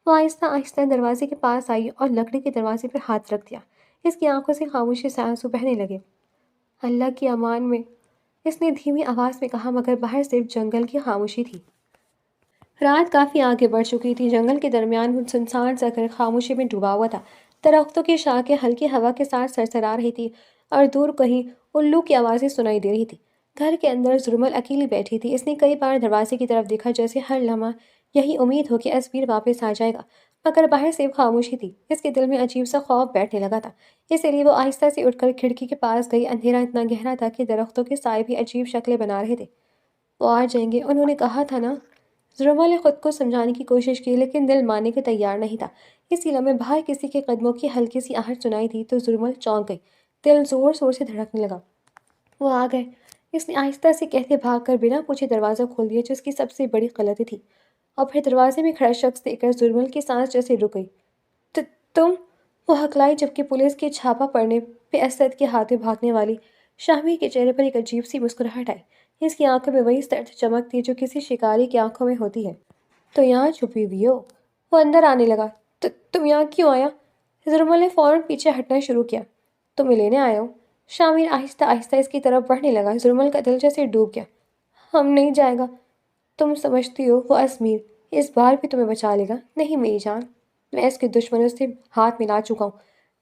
وہ آہستہ آہستہ دروازے کے پاس آئی اور لکڑی کے دروازے پر ہاتھ رکھ دیا۔ اس کی آنکھوں سے خاموشی سے آنسو بہنے لگے۔ اللہ کی امان میں، اس نے دھیمی آواز میں کہا، مگر باہر صرف جنگل کی خاموشی تھی۔ رات کافی آگے بڑھ چکی تھی۔ جنگل کے درمیان سنسان سا گھر خاموشی میں ڈوبا ہوا تھا۔ درختوں کی شاخیں ہلکی ہوا کے ساتھ سرسرا رہی تھی، اور دور کہیں الو کی آوازیں سنائی دے رہی تھی۔ گھر کے اندر زرمل اکیلی بیٹھی تھی۔ اس نے کئی بار دروازے کی طرف دیکھا، جیسے ہر لمحہ یہی امید ہو کہ ازمیر واپس آ جائے گا، مگر باہر صرف خاموشی تھی۔ اس کے دل میں عجیب سا خوف بیٹھنے لگا تھا، اسی لیے وہ آہستہ سے اٹھ کر کھڑکی کے پاس گئی۔ اندھیرا اتنا گہرا تھا کہ درختوں کے سائے بھی عجیب شکلیں بنا رہے تھے۔ وہ آ جائیں گے، انہوں نے کہا تھا نا۔ زرمل نے خود کو سمجھانے کی کوشش کی، لیکن دل ماننے کے تیار نہیں تھا۔ اسی لمحے باہر کسی کے قدموں کی ہلکی سی آہٹ سنائی دی تو زرمل چونک گئی، دل زور زور سے دھڑکنے لگا۔ وہ آ گئے، اس نے آہستہ سے کہتے بھاگ کر بنا پوچھے دروازہ کھول دیا، جو اس کی سب سے بڑی غلطی تھی۔ اور پھر دروازے میں کھڑا شخص دیکھ کر زرمل کی سانس جیسے رک گئی۔ تم؟ وہ ہکلائی، جبکہ پولیس کے چھاپا پڑنے پہ اسد کے ہاتھوں بھاگنے والی شاہمیر کے چہرے پر ایک عجیب سی مسکراہٹ آئی۔ اس کی آنکھوں میں وہی سرد چمک تھی جو کسی شکاری کی آنکھوں میں ہوتی ہے۔ تو یہاں چھپی ہوئی ہو؟ وہ اندر آنے لگا۔ تم یہاں کیوں آیا؟ زرمل نے فوراً پیچھے ہٹنا شروع کیا۔ تمہیں لینے آیا ہوں۔ شامیر آہستہ آہستہ اس کی طرف بڑھنے لگا۔ زرمل کا دل جیسے ڈوب گیا۔ ہم نہیں جائے گا۔ تم سمجھتی ہو وہ ازمیر اس بار بھی تمہیں بچا لے گا؟ نہیں میری جان، میں اس کے دشمنوں سے ہاتھ ملا چکا ہوں۔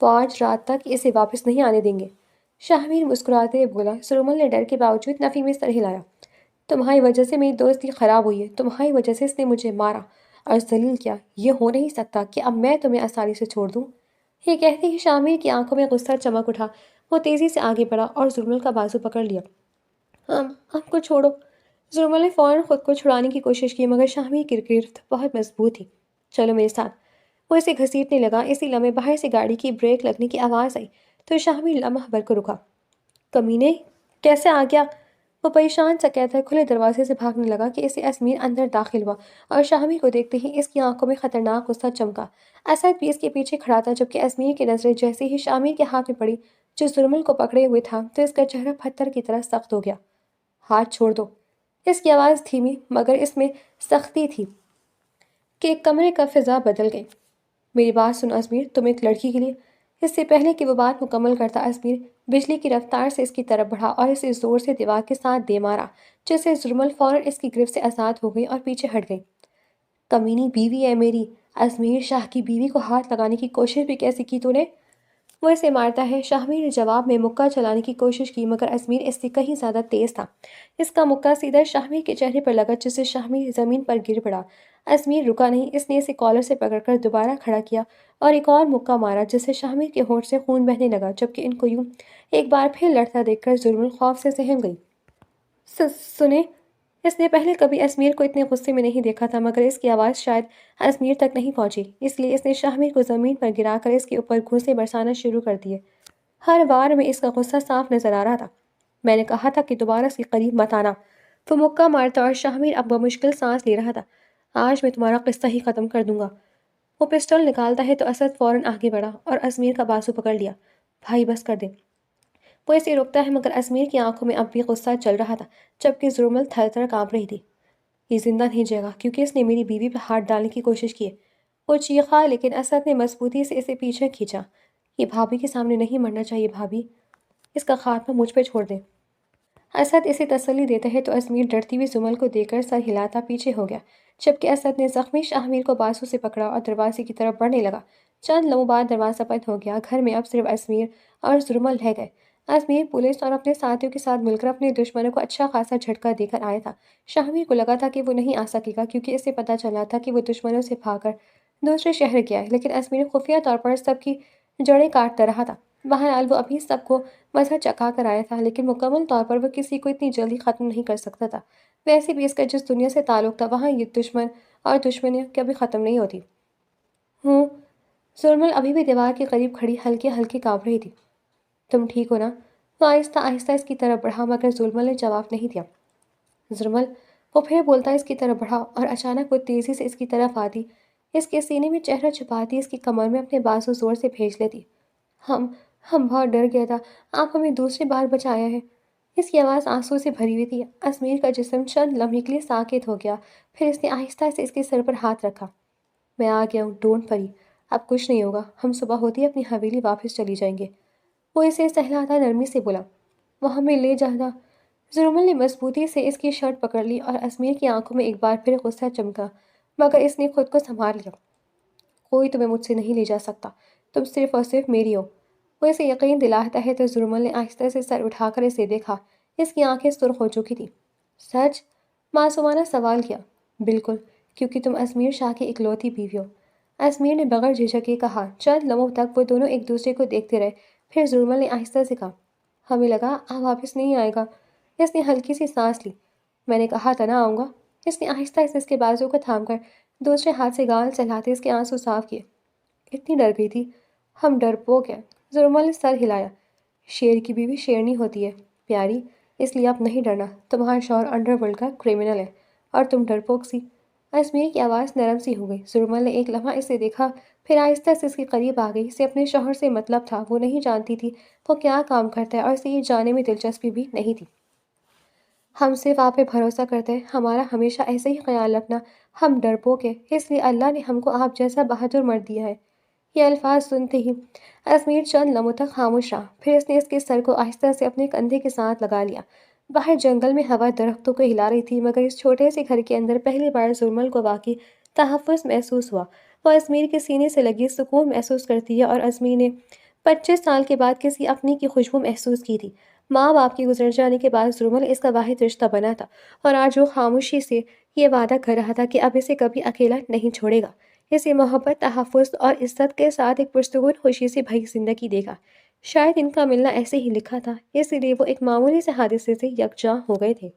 وہ آج رات تک اسے واپس نہیں آنے دیں گے۔ شاہمیر مسکراتے ہوئے بولا۔ زرمل نے ڈر کے باوجود نفی میں سر ہلایا۔ تمہاری وجہ سے میری دوستی خراب ہوئی ہے، تمہاری وجہ سے اس نے مجھے مارا اور ذلیل کیا۔ یہ ہو نہیں سکتا کہ اب میں تمہیں آسانی سے چھوڑ دوں۔ یہ کہتے ہی شامیر کی آنکھوں میں غصہ چمک اٹھا۔ وہ تیزی سے آگے بڑھا اور زرمل کا بازو پکڑ لیا۔ ہم کو چھوڑو۔ زرمل نے فوراً خود کو چھڑانے کی کوشش کی مگر شاہمیر کی گرفت بہت مضبوط تھی۔ چلو میرے ساتھ۔ وہ اسے گھسیٹنے لگا۔ اسی لمحے باہر سے گاڑی کی بریک لگنے کی آواز آئی تو شاہمیر لمحہ بھر کو رکا۔ کمینے، کیسے آ گیا؟ وہ پریشان سا کہتا کھلے دروازے سے بھاگنے لگا کہ اسے ازمیر اندر داخل ہوا اور شاہمیر کو دیکھتے ہی اس کی آنکھوں میں خطرناک غصہ چمکا۔ اسد بھی اس کے پیچھے کھڑا تھا جبکہ ازمیر کی نظریں جیسے ہی شاہمیر کے ہاتھ میں پڑی جو زرمل کو پکڑے ہوئے تھا تو اس کا چہرہ پتھر کی طرح سخت ہو گیا۔ ہاتھ چھوڑ دو۔ اس کی آواز دھیمی مگر اس میں سختی تھی کہ کمرے کا فضا بدل گئی۔ میری بات سن ازمیر، تم ایک لڑکی کے لیے… اس سے پہلے کہ وہ بات مکمل کرتا ازمیر بجلی کی رفتار سے اس کی طرف بڑھا اور اسے زور سے دیوار کے ساتھ دے مارا جس سے زرمل فوراً اس کی گرفت سے آزاد ہو گئی اور پیچھے ہٹ گئی۔ کمینی بیوی ہے میری، ازمیر شاہ کی بیوی کو ہاتھ لگانے کی کوشش بھی کیسے کی تو نے؟ وہ اسے مارتا ہے۔ شاہمیر نے جواب میں مکہ چلانے کی کوشش کی مگر ازمیر اس سے کہیں زیادہ تیز تھا۔ اس کا مکہ سیدھا شاہمیر کے چہرے پر لگا جس سے شاہمیر زمین پر گر پڑا۔ ازمیر رکا نہیں، اس نے اسے کالر سے پکڑ کر دوبارہ کھڑا کیا اور ایک اور مکہ مارا جس سے شاہمیر کے ہونٹ سے خون بہنے لگا جبکہ ان کو یوں ایک بار پھر لڑتا دیکھ کر زرمل خوف سے سہم گئی۔ سنیں، اس نے پہلے کبھی ازمیر کو اتنے غصے میں نہیں دیکھا تھا مگر اس کی آواز شاید ازمیر تک نہیں پہنچی، اس لیے اس نے شاہمیر کو زمین پر گرا کر اس کے اوپر گھوسے برسانا شروع کر دیے۔ ہر وار میں اس کا غصہ صاف نظر آ رہا تھا۔ میں نے کہا تھا کہ دوبارہ اس کے قریب مت آنا۔ وہ مکہ مارتا اور شاہمیر اب بمشکل سانس لے رہا تھا۔ آج میں تمہارا قصہ ہی ختم کر دوں گا۔ وہ پسٹل نکالتا ہے تو اسد فوراً آگے بڑھا اور ازمیر کا بازو پکڑ لیا۔ بھائی بس کر دے۔ وہ اسے روکتا ہے مگر ازمیر کی آنکھوں میں اب بھی غصہ چل رہا تھا جبکہ زرمل تھر تھر کانپ رہی تھی۔ یہ زندہ نہیں جائے گا کیونکہ اس نے میری بیوی پہ ہاتھ ڈالنے کی کوشش کی ہے۔ وہ چیخا لیکن اسد نے مضبوطی سے اسے پیچھے کھینچا۔ یہ بھابھی کے سامنے نہیں مرنا چاہیے بھابھی، اس کا خاتمہ مجھ پہ چھوڑ دیں۔ اسد اسے تسلی دیتا ہے تو ازمیر ڈرتی ہوئی زرمل کو دیکھ کر سر ہلاتا پیچھے ہو گیا جبکہ اسد نے زخمی شاہمیر کو بازو سے پکڑا اور دروازے کی طرف بڑھنے لگا۔ چند لمحوں بعد دروازہ بند ہو گیا۔ گھر میں اب صرف ازمیر اور زرمل رہ گئے۔ ازمیر پولیس اور اپنے ساتھیوں کے ساتھ مل کر اپنے دشمنوں کو اچھا خاصا جھٹکا دے کر آیا تھا۔ شاہمیر کو لگا تھا کہ وہ نہیں آ سکے گا کیونکہ اسے پتہ چلا تھا کہ وہ دشمنوں سے بھاگ کر دوسرے شہر گیا ہے، لیکن ازمیر خفیہ طور پر سب کی جڑیں کاٹتا رہا تھا۔ بہرحال وہ ابھی سب کو مزہ چکھا کر آیا تھا لیکن مکمل طور پر وہ کسی کو اتنی جلدی ختم نہیں کر سکتا تھا۔ ویسے بھی اس کا جس دنیا سے تعلق تھا وہاں یہ دشمن اور دشمنیاں کبھی ختم نہیں ہوتی۔ زرمل ابھی بھی دیوار کے قریب کھڑی ہلکے ہلکے کانپ رہی تھی۔ تم ٹھیک ہو نا؟ وہ آہستہ آہستہ اس کی طرف بڑھا مگر زرمل نے جواب نہیں دیا۔ زرمل، وہ پھر بولتا اس کی طرف بڑھا اور اچانک وہ تیزی سے اس کی طرف آتی، اس کے سینے میں چہرہ چھپاتی، اس کی کمر میں اپنے بازو زور سے بھیج لیتی۔ ہم بہت ڈر گیا تھا، آپ ہمیں دوسری بار بچایا ہے۔ اس کی آواز آنسو سے بھری ہوئی تھی۔ ازمیر کا جسم چند لمحے کے لیے ساکت ہو گیا، پھر اس نے آہستہ سے اس کے سر پر ہاتھ رکھا۔ میں آ گیا ہوں، ڈونٹ وری، اب کچھ نہیں ہوگا، ہم صبح ہوتی ہی اپنی حویلی واپس چلی جائیں گے۔ وہ اسے سہلاتا نرمی سے بولا۔ وہ ہمیں لے جانا۔ زرمل نے مضبوطی سے اس کی شرٹ پکڑ لی اور ازمیر کی آنکھوں میں ایک بار پھر غصہ چمکا مگر اس نے خود کو سنبھال لیا۔ کوئی تمہیں مجھ سے نہیں لے جا سکتا، تم صرف اور صرف میری ہو۔ وہ اسے یقین دلاتا ہے تو زرمل نے آہستہ سے سر اٹھا کر اسے دیکھا۔ اس کی آنکھیں سرخ ہو چکی تھیں۔ سچ؟ معصومانہ سوال کیا۔ بالکل، کیونکہ تم ازمیر شاہ کی اکلوتی بیوی ہو۔ ازمیر نے بغیر جھجک کے کہا۔ چند لمحوں تک وہ دونوں ایک دوسرے کو دیکھتے رہے، پھر زرمل نے آہستہ سے کہا، ہمیں لگا آپ واپس نہیں آئے گا۔ اس نے ہلکی سی سانس لی۔ میں نے کہا تھا نہ آؤں گا۔ اس نے آہستہ سے اس کے بازو کو تھام کر دوسرے ہاتھ سے گال چلاتے اس کے آنسو صاف کیے۔ اتنی ڈر گئی تھی؟ ہم ڈرپوک ہیں۔ زرمل نے سر ہلایا۔ شیر کی بیوی شیرنی ہوتی ہے پیاری، اس لیے اب نہیں ڈرنا۔ تمہارا شوہر انڈر ورلڈ کا کرمنل ہے اور تم ڈرپوک سی۔ ازمیر کی آواز نرم سی ہو گئی۔ زرمل نے ایک لمحہ اسے دیکھا پھر آہستہ سے اس کے قریب آ گئی۔ اسے اپنے شوہر سے مطلب تھا، وہ نہیں جانتی تھی وہ کیا کام کرتا ہے اور اسے یہ جاننے میں دلچسپی بھی نہیں تھی۔ ہم صرف آپ پہ بھروسہ کرتے ہیں، ہمارا ہمیشہ ایسے ہی خیال رکھنا، ہم ڈرپوک ہیں، اس لیے اللہ نے ہم کو آپ جیسا بہادر مرد دیا ہے۔ یہ الفاظ سنتے ہی ازمیر چند لمحوں تک خاموش رہا، پھر اس نے اس کے سر کو آہستہ سے اپنے کندھے کے ساتھ لگا لیا۔ باہر جنگل میں ہوا درختوں کو ہلا رہی تھی، مگر اس چھوٹے سے گھر کے اندر پہلی بار زرمل کو واقعی تحفظ محسوس ہوا۔ وہ ازمیر کے سینے سے لگی سکون محسوس کرتی ہے، اور ازمیر نے 25 سال کے بعد کسی اپنی کی خوشبو محسوس کی تھی۔ ماں باپ کے گزر جانے کے بعد زرمل اس کا واحد رشتہ بنا تھا، اور آج وہ خاموشی سے یہ وعدہ کر رہا تھا کہ اب اسے کبھی اکیلا نہیں چھوڑے گا، اسے محبت، تحفظ اور عزت کے ساتھ ایک پرسکون خوشی سے بھری زندگی دے گا۔ شاید ان کا ملنا ایسے ہی لکھا تھا، اسی لیے وہ ایک معمولی سے حادثے سے یکجا ہو گئے تھے۔